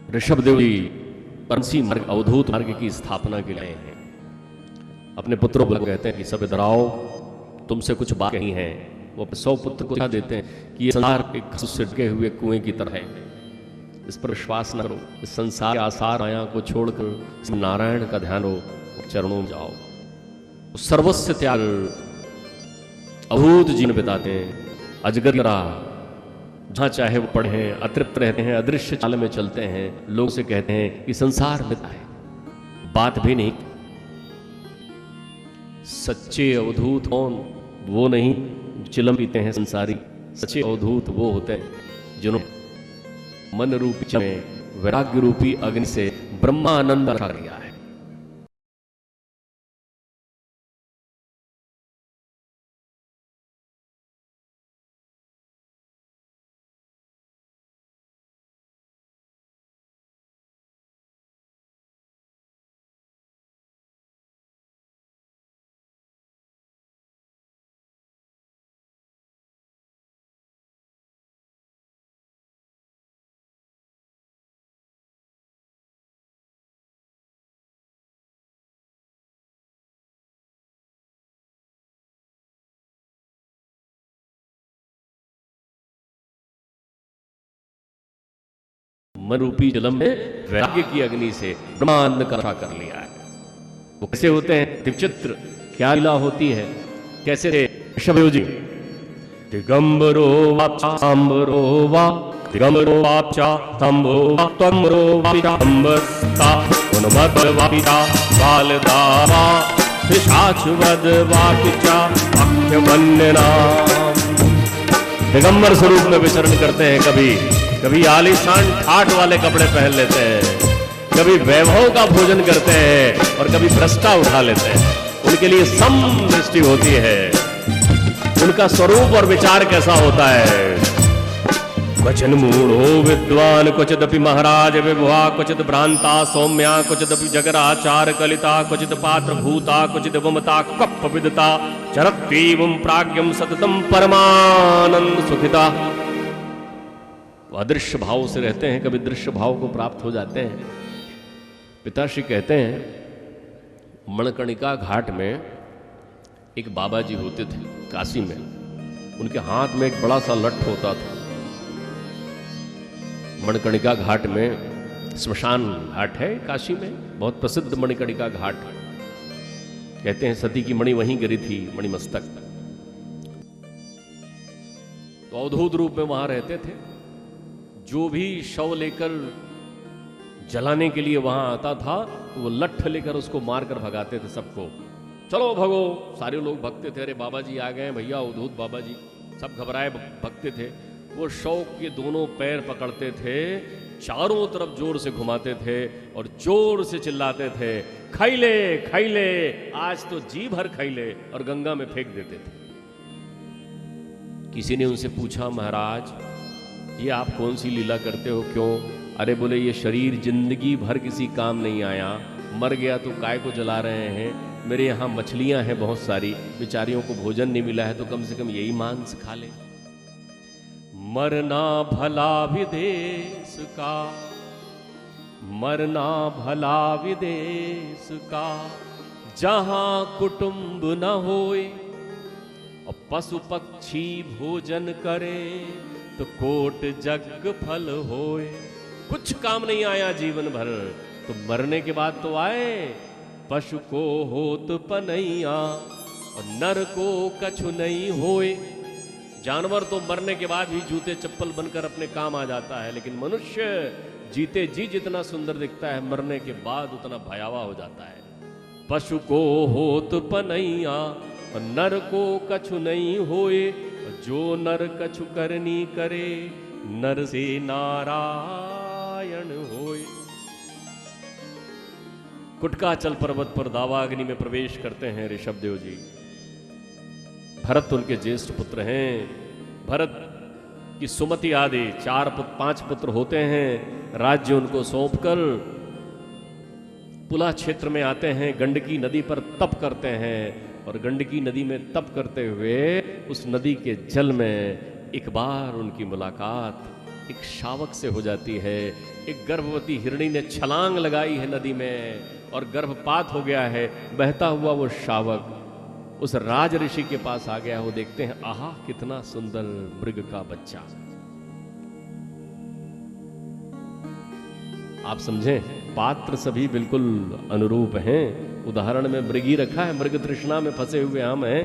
ऋषभ देव जी परमसी मार्ग, अवधूत मार्ग की स्थापना के लिए हैं। अपने पुत्रों को कहते हैं कि सब इधर आओ, तुमसे कुछ बात कही है। वो 100 पुत्र को देते हैं कि ये संसार एक सिटके हुए कुएं की तरह है, इस पर विश्वास न करो। इस संसार के आसार माया को छोड़कर नारायण का ध्यान हो, चरणों में जाओ। सर्वस्व त्याग अभूत जीवन बिताते हैं। अजगर की तरह जहाँ चाहे वो पढ़े, अतृप्त रहते हैं, अदृश्य चाल में चलते हैं। लोग से कहते हैं कि संसार मिथ्या है, बात भी नहीं। सच्चे अवधूत कौन? वो नहीं चिलम पीते हैं संसारी। सच्चे अवधूत वो होते हैं जिन्होंने मन रूपी में वैराग्य रूपी अग्नि से ब्रह्मानंद रखा लिया है। मन रूपी जलम में वैराग्य की अग्नि से ब्रह्मांड का रक्षा कर लिया है। वो कैसे होते हैं? दिव्यचित्र क्या लीला होती है, कैसे ऋषभदेव जी दिगंबरो वाचांबरो वा दिगंबरो वाचा तंबो तंबरो वाचांबरता उन्मद वापिता बालदावा पिशाचवद वाकिचा अख्यवन्यना। दिगंबर स्वरूप में विचरण करते हैं। कभी आलीशान ठाट वाले कपड़े पहन लेते हैं, कभी वैभव का भोजन करते हैं और कभी भ्रष्टा उठा लेते हैं। उनके लिए सम दृष्टि होती है। उनका स्वरूप और विचार कैसा होता है। क्वचन मूढ़ो विद्वान क्वचिदपि महाराज विभुआ क्वचित भ्रांता सौम्या क्वचिदपि जगराचार कलिता क्वचित पात्र भूता क्वचित वमता कप विदता चरत्वीवं प्राज्ञं सततम परमानंद सुखिता। अदृश्य भाव से रहते हैं, कभी दृश्य भाव को प्राप्त हो जाते हैं। पिताश्री कहते हैं मणिकर्णिका घाट में एक बाबा जी होते थे काशी में। उनके हाथ में एक बड़ा सा लठ होता था। मणिकर्णिका घाट में, श्मशान घाट है काशी में, बहुत प्रसिद्ध मणिकर्णिका घाट। कहते हैं सती की मणि वहीं गिरी थी, मणिमस्तक। तो अवधूत रूप में वहां रहते थे। जो भी शव लेकर जलाने के लिए वहां आता था तो वो लठ लेकर उसको मारकर भगाते थे सबको। चलो भगो, सारे लोग भगते थे। अरे बाबा जी आ गए भैया, अवधूत बाबा जी। सब घबराए भगते थे। वो शव के दोनों पैर पकड़ते थे, चारों तरफ जोर से घुमाते थे और जोर से चिल्लाते थे, खाई ले आज तो जी भर खाई ले, और गंगा में फेंक देते थे। किसी ने उनसे पूछा, महाराज ये आप कौन सी लीला करते हो, क्यों? अरे बोले ये शरीर जिंदगी भर किसी काम नहीं आया, मर गया तो काय को जला रहे हैं। मेरे यहाँ मछलियां हैं बहुत सारी, बेचारियों को भोजन नहीं मिला है तो कम से कम यही मांस खा ले। मरना भला विदेश का, मरना भला विदेश का, जहां कुटुंब न होए और पशु पक्षी भोजन करे तो कोट जग फल होए। कुछ काम नहीं आया जीवन भर तो मरने के बाद तो आए। पशु को होत पनैया और नर को कछु नहीं होए। जानवर तो मरने के बाद भी जूते चप्पल बनकर अपने काम आ जाता है, लेकिन मनुष्य जीते जी जितना सुंदर दिखता है, मरने के बाद उतना भयावह हो जाता है। पशु को होत पनैया और नर को कछु नहीं होए, जो नर कछु करनी करे नर से नारायण होए। कुटकाचल पर्वत पर दावाग्नि में प्रवेश करते हैं ऋषभदेव जी। भरत उनके ज्येष्ठ पुत्र हैं। भरत की सुमति आदि 4-5 पुत्र होते हैं। राज्य उनको सौंपकर पुला क्षेत्र में आते हैं। गंडकी नदी पर तप करते हैं और गंडकी नदी में तप करते हुए उस नदी के जल में एक बार उनकी मुलाकात एक शावक से हो जाती है। एक गर्भवती हिरणी ने छलांग लगाई है नदी में और गर्भपात हो गया है। बहता हुआ वो शावक उस राज ऋषि के पास आ गया। वो देखते हैं, आहा कितना सुंदर मृग का बच्चा। आप समझें, पात्र सभी बिल्कुल अनुरूप हैं। उदाहरण में मृगी रखा है, मृग तृष्णा में फंसे हुए हम हैं।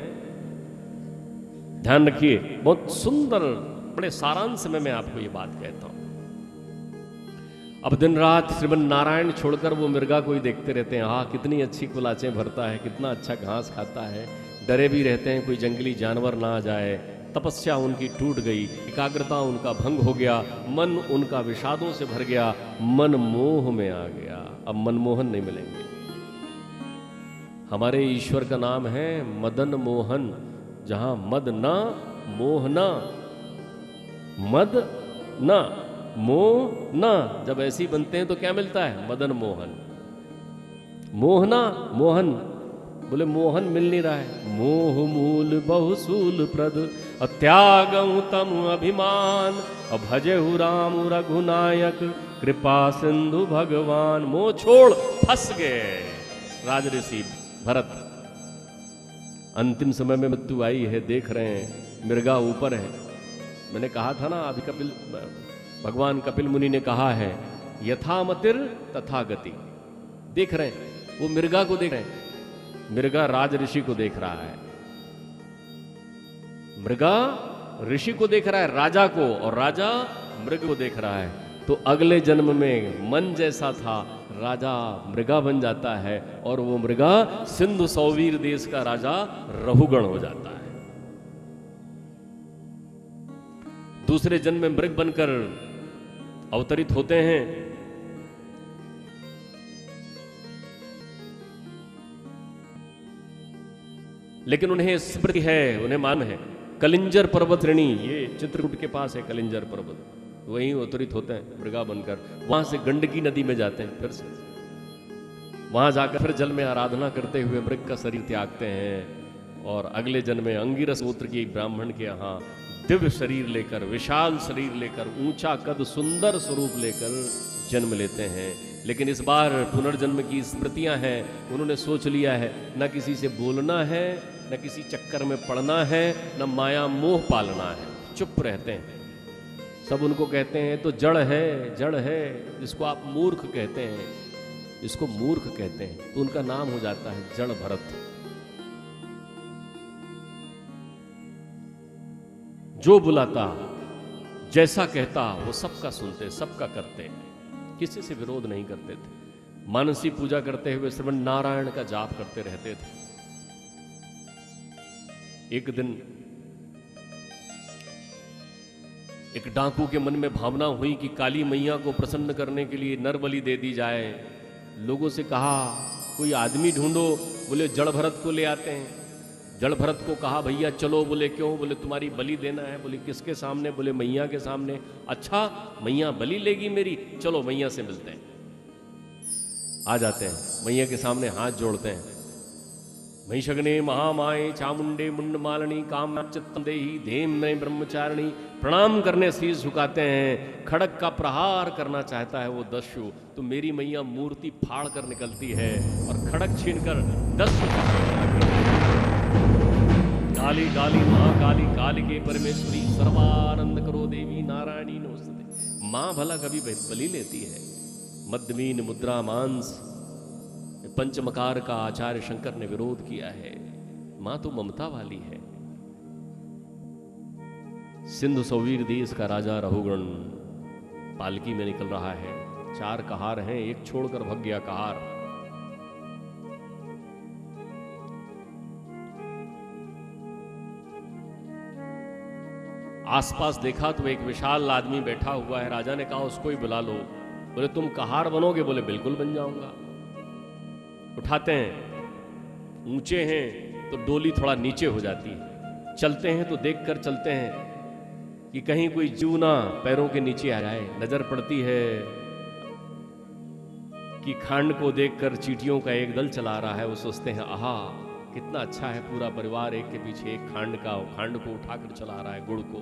ध्यान रखिए, बहुत सुंदर, बड़े सारांश में मैं आपको ये बात कहता हूं। अब दिन रात श्रीमन नारायण छोड़कर वो मृगा को ही देखते रहते हैं। हाँ कितनी अच्छी कुलाचें भरता है, कितना अच्छा घास खाता है। डरे भी रहते हैं कोई जंगली जानवर ना आ जाए। तपस्या उनकी टूट गई, एकाग्रता उनका भंग हो गया, मन उनका विषादों से भर गया, मन मोह में आ गया। अब मनमोहन नहीं मिलेंगे। हमारे ईश्वर का नाम है मदन मोहन। जहां मद ना मोह ना, मद ना मोह ना, जब ऐसे ही बनते हैं तो क्या मिलता है? मदन मोहन। मोहना मोहन, बोले मोहन मिल नहीं रहा है। मोह मूल बहुसूल प्रद त्यागं तम अभिमान भजेहु राम रघुनायक कृपा सिंधु भगवान। मोह छोड़ फंस गए राजऋषि भरत। अंतिम समय में मृत्यु आई है, देख रहे हैं मृगा ऊपर है। मैंने कहा था ना, अभी कपिल भगवान कपिल मुनि ने कहा है, यथामतिर तथा गति। देख रहे हैं, वो मृगा को देख रहे हैं। मृगा राज ऋषि को देख रहा है, मृगा ऋषि को देख रहा है, राजा को, और राजा मृग को देख रहा है। तो अगले जन्म में मन जैसा था, राजा मृगा बन जाता है और वो मृगा सिंधु सौवीर देश का राजा रहुगण हो जाता है। दूसरे जन्म में मृग बनकर अवतरित होते हैं। लेकिन उन्हें स्मृति है, उन्हें मान है। कलिंजर पर्वत ऋणी, ये चित्रकूट के पास है कलिंजर पर्वत, वहीं अवतरित होते हैं मृगा बनकर। वहां से गंडकी नदी में जाते हैं, फिर से वहां जाकर फिर जल में आराधना करते हुए मृग का शरीर त्यागते हैं और अगले जन्म में अंगिरस गोत्र की ब्राह्मण के यहाँ दिव्य शरीर लेकर, विशाल शरीर लेकर, ऊंचा कद, सुंदर स्वरूप लेकर जन्म लेते हैं। लेकिन इस बार पुनर्जन्म की स्मृतियां हैं, उन्होंने सोच लिया है न किसी से बोलना है, न किसी चक्कर में पड़ना है, न माया मोह पालना है, चुप रहते हैं। सब उनको कहते हैं तो जड़ है, जड़ है, जिसको आप मूर्ख कहते हैं, जिसको मूर्ख कहते हैं, तो उनका नाम हो जाता है जड़ भरत। जो बुलाता, जैसा कहता, वो सबका सुनते, सबका करते, किसी से विरोध नहीं करते थे। मानसी पूजा करते हुए श्रवण नारायण का जाप करते रहते थे। एक दिन एक डाकू के मन में भावना हुई कि काली मैया को प्रसन्न करने के लिए नर बलि दे दी जाए। लोगों से कहा कोई आदमी ढूंढो, बोले जड़ भरत को ले आते हैं। जड़ भरत को कहा भैया चलो, बोले क्यों, बोले तुम्हारी बलि देना है। बोले किसके सामने, बोले मैया के सामने। अच्छा मैया बलि लेगी मेरी, चलो मैया से मिलते हैं। आ जाते हैं, मैया के सामने हाथ जोड़ते हैं। महिषग्ने महामाए चामुंडे मुंड मालनी काम चित्तम देही धेम में ब्रह्मचारिणी। प्रणाम करने शीश झुकाते हैं। खड़ग का प्रहार करना चाहता है वो दस्यु, तो मेरी मैया मूर्ति फाड़ कर निकलती है और खड़ग छीनकर दस्यु काली काली महाकाली काली के परमेश्वरी सर्वानंद करो देवी नारायणी नमस्ते। मां भला कभी बलि लेती है? मध्यमीन मुद्रा मांस पंचमकार का आचार्य शंकर ने विरोध किया है। मां तो ममता वाली है। सिंधु सौवीर देश का राजा रहुगण पालकी में निकल रहा है। 4 कहार हैं, एक छोड़कर भग गया कहार। आसपास देखा तो एक विशाल आदमी बैठा हुआ है। राजा ने कहा उसको ही बुला लो। बोले तुम कहार बनोगे? बोले बिल्कुल बन जाऊंगा। उठाते हैं, ऊंचे हैं तो डोली थोड़ा नीचे हो जाती है। चलते हैं तो देखकर चलते हैं कि कहीं कोई जीव ना पैरों के नीचे आ जाए। नजर पड़ती है कि खांड को देखकर चींटियों का एक दल चला रहा है। वो सोचते हैं आहा कितना अच्छा है, पूरा परिवार एक के पीछे एक खांड का, खांड को उठाकर चला रहा है, गुड़ को।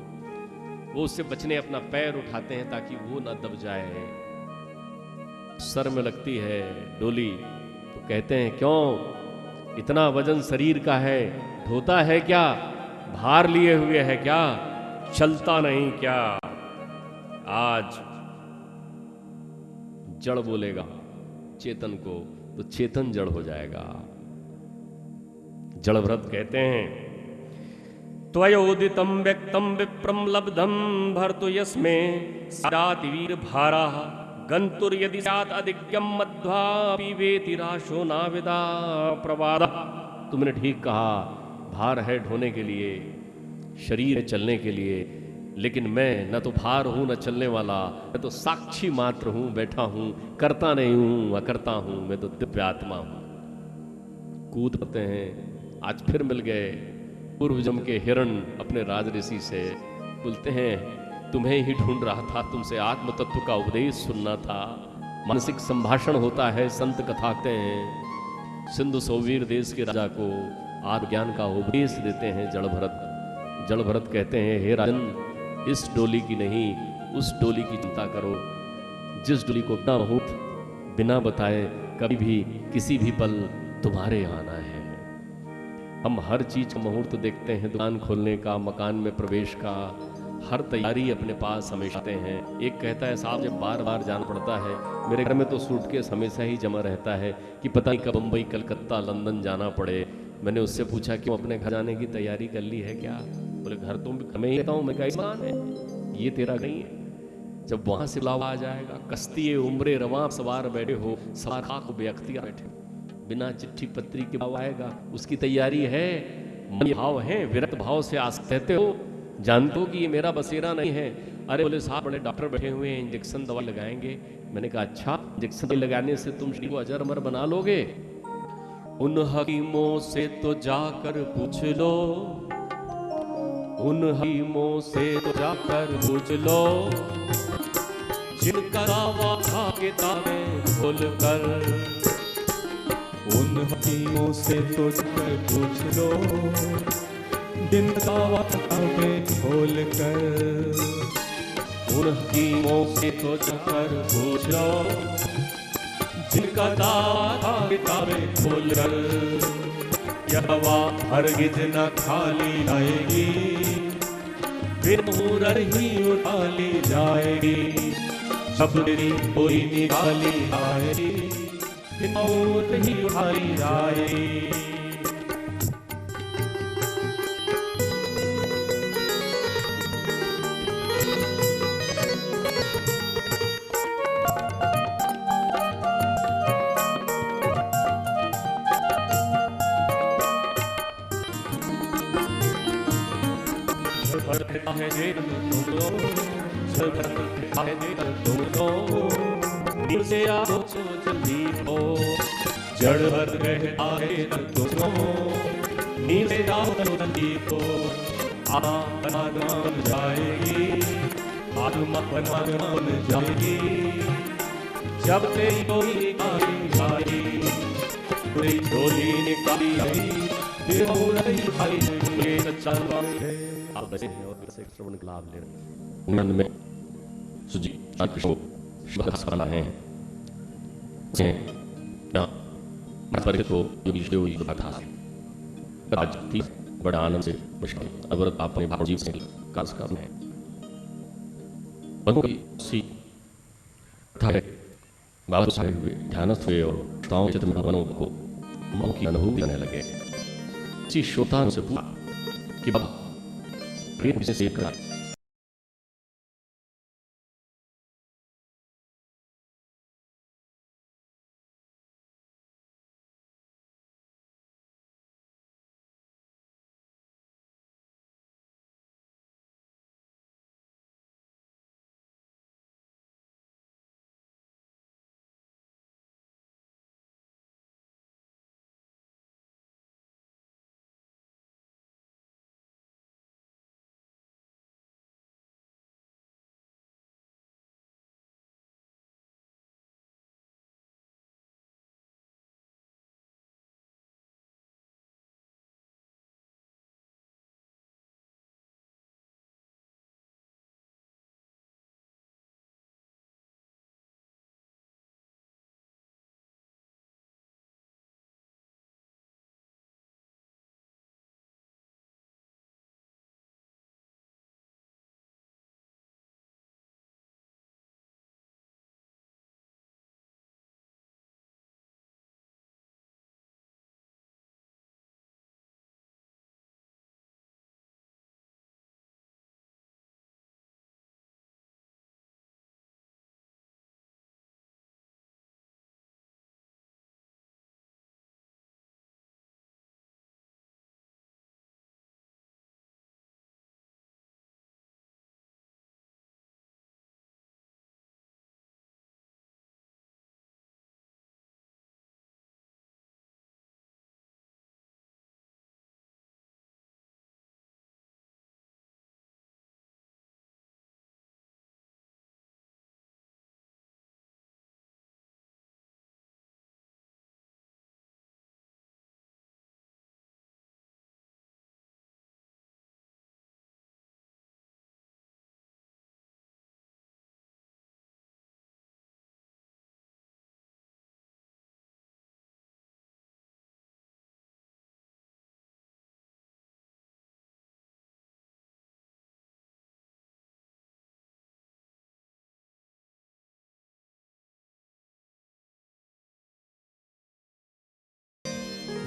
वो उससे बचने अपना पैर उठाते हैं ताकि वो ना दब जाए। सर में लगती है डोली तो कहते हैं क्यों, इतना वजन शरीर का है, ढोता है क्या, भार लिए हुए है क्या, चलता नहीं क्या? आज जड़ बोलेगा चेतन को तो चेतन जड़ हो जाएगा। जड़ भरत कहते हैं त्वयोदितम व्यक्तम विप्रम लब्धम भर्तु यस्मे साति वीर भारा गंतुर यदि स्यात् अधिक्यम मध्वा पीवेति राशो नाविदा प्रवाद। तुमने ठीक कहा, भार है ढोने के लिए, शरीर है चलने के लिए, लेकिन मैं न तो भार हूं न चलने वाला, मैं तो साक्षी मात्र हूं, बैठा हूं, करता नहीं हूं, अकर्ता हूं, मैं तो दिव्य आत्मा हूं। कूद पड़ते हैं। आज फिर मिल गए पूर्व जन्म के हिरण अपने राज ऋषि से। बोलते हैं तुम्हें ही ढूंढ रहा था, तुमसे आत्म तत्व का उपदेश सुनना था। मानसिक संभाषण होता है, संत कथाते हैं। सिंधु सौवीर देश के राजा को आत्मज्ञान का उपदेश देते हैं जड़ भरत। जड़ भरत कहते हैं हे राजन, इस डोली की नहीं उस डोली की चिंता करो जिस डोली को बिना मुहूर्त बिना बताए कभी भी किसी भी पल तुम्हारे आना है। हम हर चीज का मुहूर्त देखते हैं, दुकान खोलने का, मकान में प्रवेश का, हर तैयारी अपने पास हमेशा हैं। एक कहता है साहब जब बार बार जाना पड़ता है, मेरे घर में तो सूटकेस हमेशा ही जमा रहता है कि पता नहीं कब बम्बई कलकत्ता लंदन जाना पड़े। मैंने उससे पूछा क्यों, अपने घर जाने की तैयारी कर ली है क्या? बोले घर तो मैं ही रहता हूँ। मैं कहा है ये तेरा नहीं है, जब वहां से बुलावा आ जाएगा। कश्ती उम्रे रवां सवार बैठे हो, सवार खाक बेअख्तियार बैठे हो, बिना चिट्ठी पत्री के भाव आएगा, उसकी तैयारी है। मन भाव है, विरक्त भाव से आस कहते हो, जानते हो कि ये मेरा बसेरा नहीं है। अरे बोले साहब बड़े डॉक्टर बैठे हुए हैं, इंजेक्शन दवा लगाएंगे। मैंने कहा अच्छा, इंजेक्शन लगाने से तुम शरीर को अजर अमर बना लोगे? उन हकीमों से तो जाकर पूछ लो, उन हकीमों से तो जाकर पूछ लो, जिनका दावा था किताबें खोल कर। उन हकीमों से तो जाकर पूछ लो, जिनका दावा किताबें खोल कर। उन हकीमों से तो जाकर पूछ लो, जिनका दावा था किताबें खोल कर। यह हवा हरगिज न खाली आएगी, फिर मुहर ही उठा ली जाएगी। जब तेरी कोई निकाली आएगी, फिर मौत ही उठाई जाएगी। है जेल तुम लो, है जेल तुम लो, नींद से आओ सो जल्दी हो। जड़ भर रहता है तुम लो, नींद से आओ तो जल्दी हो। आत्मा बन जाएगी, आत्मा बन जाएगी, जब तेरी कोई निकाली आएगी। पूरी झोली निकाली आई, फिर मुहर ही खाली ये सच्चा बात है। आप बचे हैं और से श्रवण का लाभ ले रहे हैं। नंद में सुजी कृष्ण बना है परिचित हो योगी शिव था। आज बड़ा आनंद से अवरत आपने भावजीव से कार्य करना है। बाबा साहेब हुए ध्यानस्थ हुए और श्रोताओं चित्र में मनों को मन की अनुभूति करने लगे। इसी श्रोता से पूछा कि बाबा प्रेम से करा।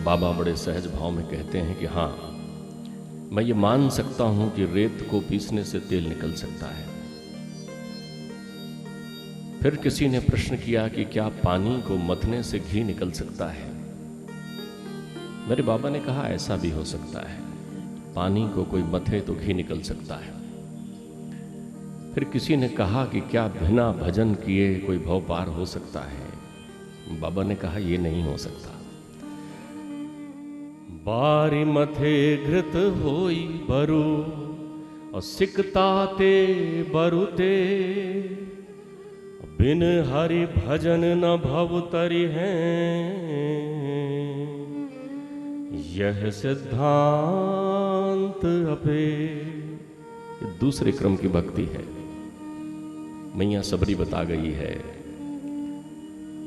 बाबा बड़े सहज भाव में कहते हैं कि हाँ, मैं ये मान सकता हूं कि रेत को पीसने से तेल निकल सकता है। फिर किसी ने प्रश्न किया कि क्या पानी को मथने से घी निकल सकता है? मेरे बाबा ने कहा ऐसा भी हो सकता है, पानी को कोई मथे तो घी निकल सकता है। फिर किसी ने कहा कि क्या बिना भजन किए कोई भव पार हो सकता है? बाबा ने कहा ये नहीं हो सकता। बारी मथे घृत होई बरु और सिकता ते बरुते बिन हरि भजन न भव तरि हैं यह सिद्धांत अपे। दूसरे क्रम की भक्ति है। मैया सबरी बता गई है,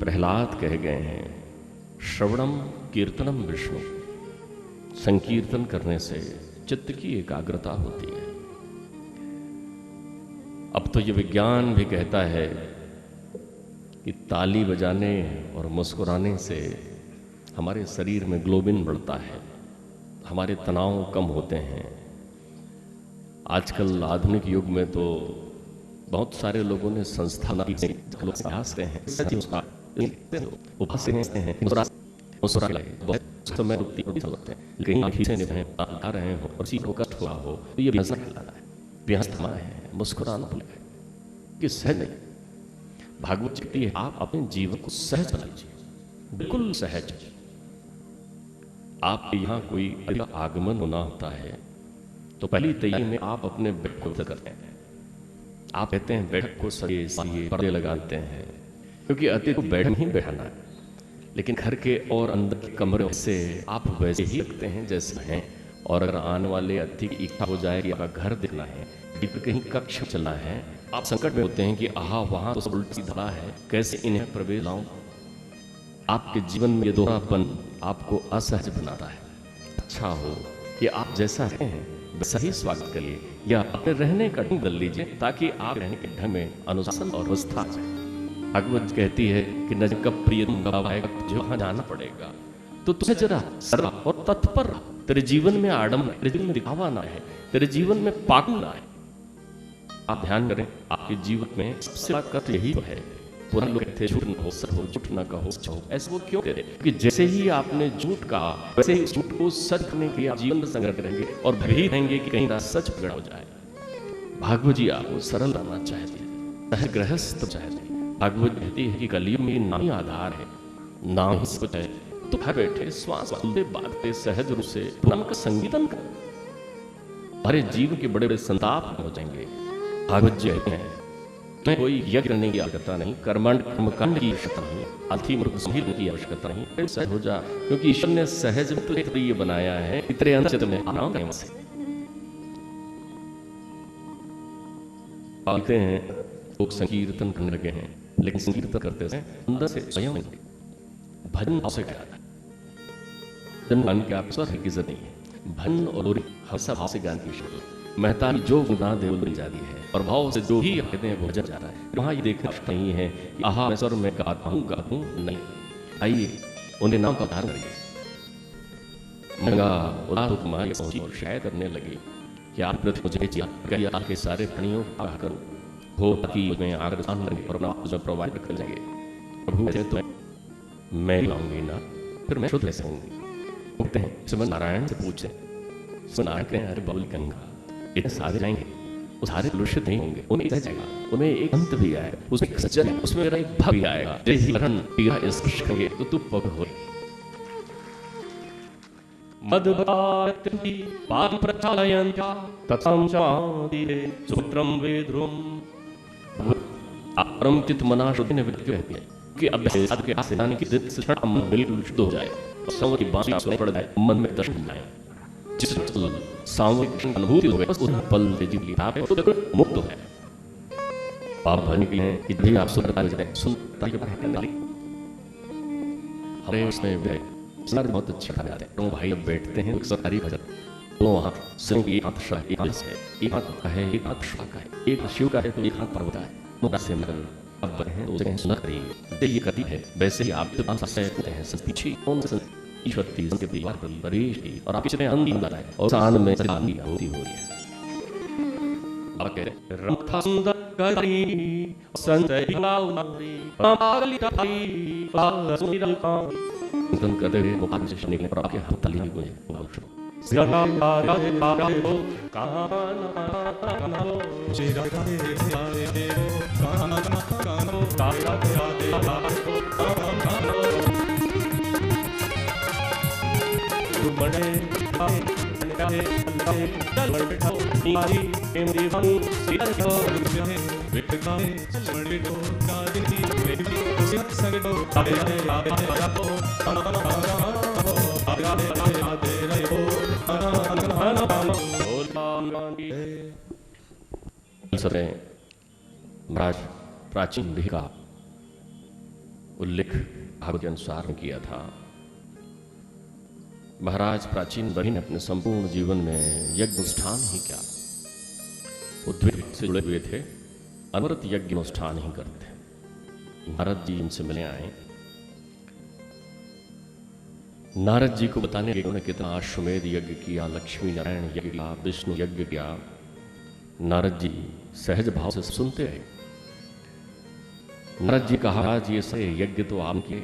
प्रहलाद कह गए हैं श्रवणम कीर्तनम विष्णु। संकीर्तन करने से चित्त की एकाग्रता होती है। अब तो ये विज्ञान भी कहता है कि ताली बजाने और मुस्कुराने से हमारे शरीर में ग्लोबिन बढ़ता है, हमारे तनाव कम होते हैं। आजकल आधुनिक युग में तो बहुत सारे लोगों ने संस्था हैं, समय कहीं आ रहे हो और सीखो कष्ट हुआ हो तो ये है, मुस्कुराना कि सहज नहीं। भागवत कहती है आप अपने जीवन को सहज बनाइए, बिल्कुल सहज। आप यहाँ कोई आगमन होना होता है तो पहली तैयारी में आप अपने बेड को करते हैं। आप कहते हैं बेड को सरिये पर्दे लगाते हैं, क्योंकि अतिथि को बेड में ही बैठाना है। लेकिन घर के और अंदर के कमरे से आप वैसे ही रखते हैं जैसे हैं। और अगर आने वाले अतिथि की इच्छा हो जाए कि आपका घर देखना है, कहीं कक्ष चलना है, आप संकट में होते हैं कि आहा वहां तो सब उल्टी धरा है, कैसे इन्हें प्रवेश लाऊं। आपके जीवन में ये दोहरापन आपको असहज बनाता है। अच्छा हो कि आप जैसा हैं वैसा ही स्वागत करिए, या अपने रहने का ढंग बदल लीजिए ताकि आप रहने के ढंग में अनुशासन और व्यवस्था आ जाए। भागवत कहती है कि न कब प्रिय आएगा तुझे वहां जाना पड़ेगा, तो तुझे जरा सरल और तत्पर तेरे जीवन में आडम्बर, तेरे जीवन में दिखावा ना है, तेरे जीवन में पागल ना है। आप ध्यान करें, आपके जीवन में सबसे बड़ा कष्ट यही तो है। पुराने लोग कहते झूठ न हो, सच हो, झूठ न कहो, सच हो। ऐसे वो क्यों कहते? क्योंकि जैसे ही आपने झूठ कहा वैसे ही झूठ को सच करने के लिए आप जीवन में संग्रह करेंगे और भी रहेंगे कि कहीं सच प्रकट हो जाए। भागवत जी आपको सरल रहना चाहते हैं, गृहस्थ चाहते हैं। भागवत कहती है कि कलियुग में नाम ही आधार है, नाम ही कुछ है। तो घर बैठे श्वास लेते बांधते सहज रूप से नाम का संगीतन कर, हमारे जीवन के बड़े बड़े संताप हो जाएंगे। भागवत जी कहते हैं मैं कोई यज्ञ करने की आवश्यकता नहीं, कर्मकांड की आवश्यकता नहीं, अति मृग संहिता की आवश्यकता नहीं, सहज हो जा, क्योंकि ईश्वर ने सहज में तुझे ये बनाया है इतने अंचित में आराम करने से। पालते हैं लोग संकीर्तन करने लगे हैं, लेकिन संकीर्तन करते हैं अंदर से स्वयं भजन भाव से गाया। भजन के आप स्वर की जरूरत नहीं है, भजन और हर्षा भाव से गान की शक्ति। मेहता जो गुना देवल बन जाती है और भाव से जो ही कहते हैं वो भजन जा रहा है। वहां ये देखना नहीं है कि आहा मैं स्वर में गाता हूं नहीं। आइए उन्हें नाम का उद्धार करिए। मंगा उदार कुमार पहुंची और शायद करने लगी कि आप प्रति मुझे चाहिए आपके सारे प्राणियों को आगाह करो हो ताकि मैं आकर स्थान लगे और अपना प्रोवाइड कर जाएंगे। प्रभु तो मैं लाऊंगी ना, फिर मैं शुद्ध कैसे होंगी। कहते हैं सुमन नारायण से पूछे, नारायण कहें अरे बबुल गंगा इतने सारे जाएंगे, वो सारे कलुषित नहीं होंगे, उन्हें रह जाएगा, उनमें एक अंत भी आएगा, उसमें एक सज्जन है, उसमें मेरा एक भाव भी आएगा। जैसे हरण पीड़ा स्पर्श करेंगे तो तू पवित्र होगी। मदभाति पाद प्रचालयन्त्या तथां चादिरे सूत्रम वेद्रुम। परम चित मना शुद्धि ने व्यक्ति कहती है कि अभ्यास के आसान की जिद से क्षण मन बिल्कुल शुद्ध हो जाए और संवर की बात सुनाई पड़ जाए, मन में दर्शन आए, जिस सामूहिक अनुभूति हो गई बस उन पल में जीव ली आप तो बिल्कुल मुक्त है। पाप भरने के लिए कि भी आप सुनता जाए, सुनता के बारे में हमें उसमें सारे बहुत अच्छे खाने आते हैं। तो भाई अब बैठते हैं एक सरकारी भजन, दोनों हाथ सिंह एक हाथ शाह एक हाथ है, एक हाथ का है एक हाथ शिव का है, एक शिव का है तो एक हाथ पर्वत है। मुद्दा से मगन अब बने हैं तो उसे सुना करिए। ये करती है वैसे ही आप तो कहते हैं पीछे कौन सा ईश्वर की के परिवार पर परेश की और आप कितने आनंद लाए और सान में आनंद होती हो रही है। अब कह रहे रमथा सुंदर करी संजय लाउरी पागली थाई सुनिरल का धन करते हुए वो आगे से निकले और आपके हाथ ताली में गूंजे। बोल शुरू सिरा राधे राधे हो काना कानो सिरा राधे राधे हो काना कानो राधे राधे हो काना कानो बड़े गाए चल बैठो मीनारी प्रेम दीवान सिर को रुपये बिट गाए चल बैठो गादी मेरी उसी संग दो आए आए आए आए ओ आए आए आए आए रे ओ महाराज प्राचीन विधि का उल्लेख भागवत के अनुसार में किया था। महाराज प्राचीन विधि ने अपने संपूर्ण जीवन में यज्ञ अनुष्ठान ही क्या उद्भिद से जुड़े हुए थे, अनवरत यज्ञ अनुष्ठान ही करते थे। नारद जी इनसे मिलने आए। नारद जी को बताने के उन्होंने कितना अश्वमेध यज्ञ किया, लक्ष्मी नारायण यज्ञ किया, विष्णु यज्ञ किया। नारद जी सहज भाव से सुनते रहे। नारद जी कहा जी से यज्ञ तो आपके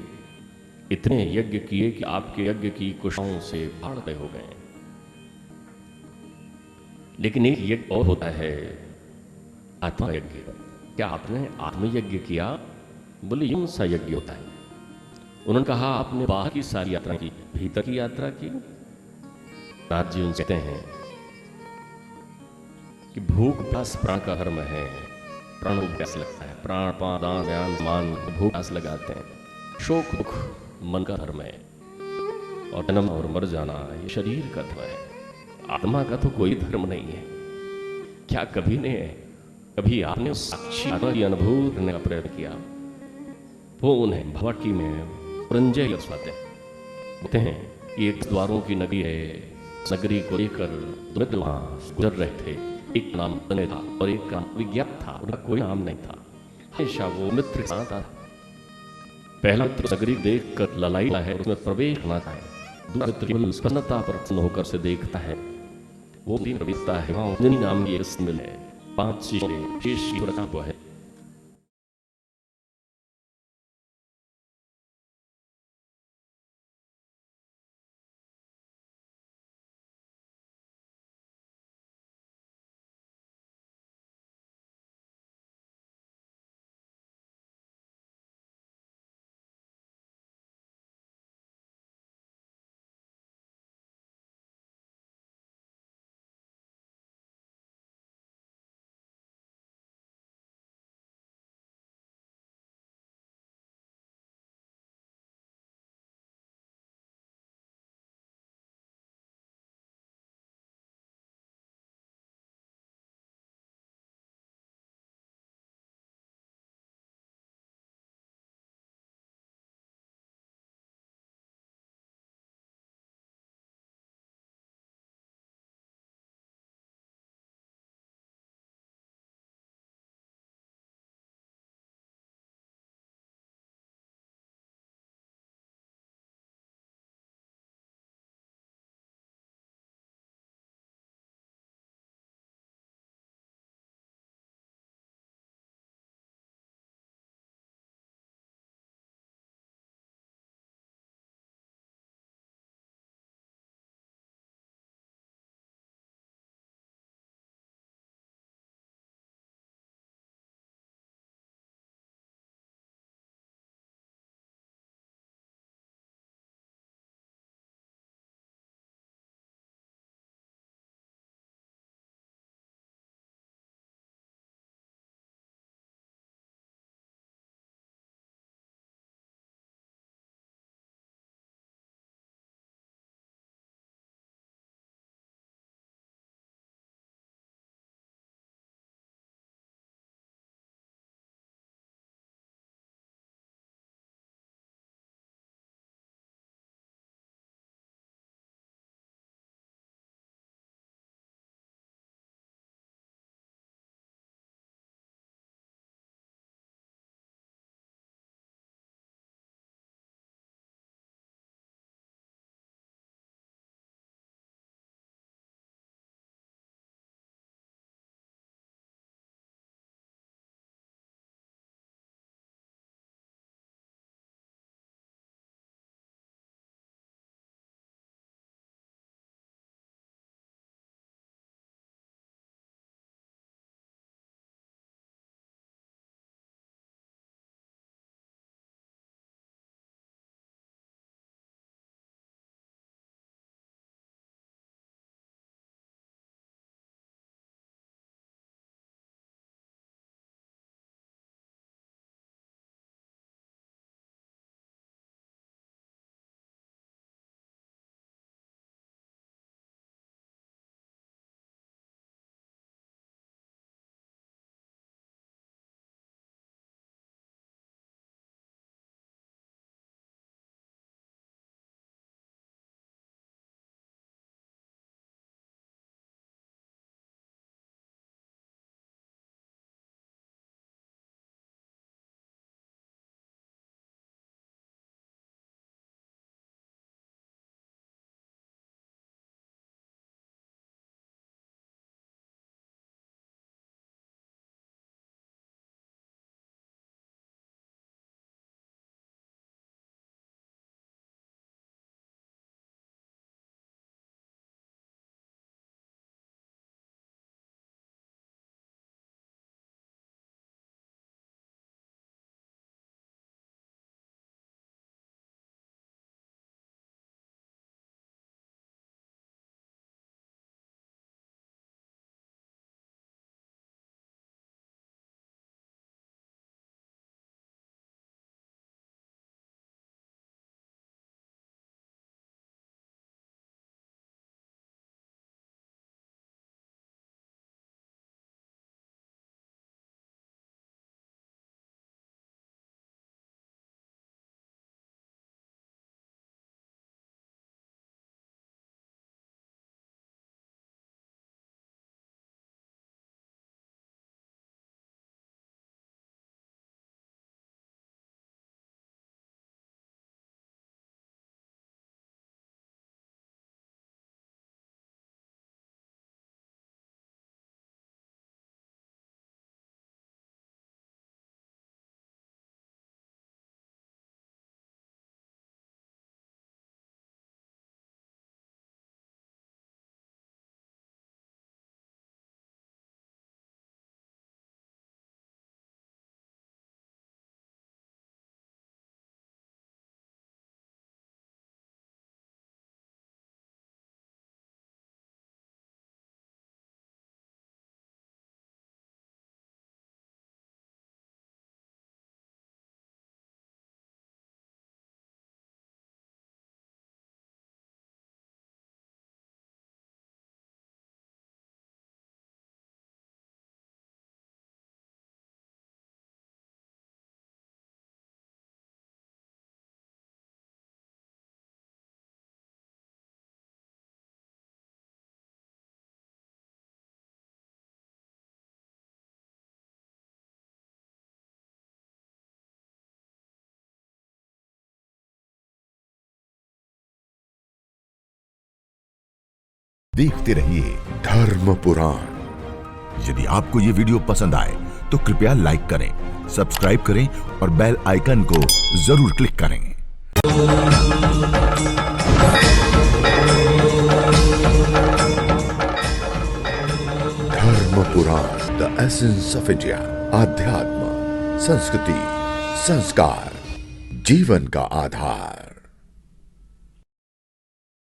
इतने यज्ञ किए कि आपके यज्ञ की कुशाओं से भाड़ते हो गए, लेकिन एक यज्ञ और होता है आत्मा यज्ञ। क्या आपने आत्मयज्ञ किया? बोले यूं सा यज्ञ होता है। उन्होंने कहा आपने बाहर की सारी यात्रा की, भीतर की यात्रा की? नारद जी उनसे कहते हैं कि भूख प्यास प्राण का धर्म है। प्राण को प्यास लगता है, प्राण पान दान ध्यान मान भूख प्यास लगाते हैं। शोक दुख मन का धर्म है, और जन्म और मर जाना ये शरीर का धर्म है। आत्मा का तो कोई धर्म नहीं है। क्या कभी आपने उस साक्षी आत्मा की अनुभूति करने का प्रयत्न किया? वो उन्हें भवटी में पुरंजय बोलते हैं कि एक द्वारों की नगरी है। नगरी को लेकर मित्र वहां गुजर रहे थे। एक नाम तने था और एक का विज्ञात था, उनका कोई नाम नहीं था। हमेशा वो मित्र के साथ था। पहला मित्र नगरी देखकर ललाईता है और उसमें प्रवेश करना चाहे। दूसरा मित्र केवल प्रसन्नता पर प्रसन्न होकर से देखता है। वो दिन बीतता है। वहां नाम की एक मिल है। 5 शेष रखा हुआ है। देखते रहिए धर्म पुराण। यदि आपको ये वीडियो पसंद आए तो कृपया लाइक करें, सब्सक्राइब करें और बेल आइकन को जरूर क्लिक करें। धर्म पुराण, द एसेंस ऑफ इंडिया। आध्यात्म, संस्कृति, संस्कार, जीवन का आधार।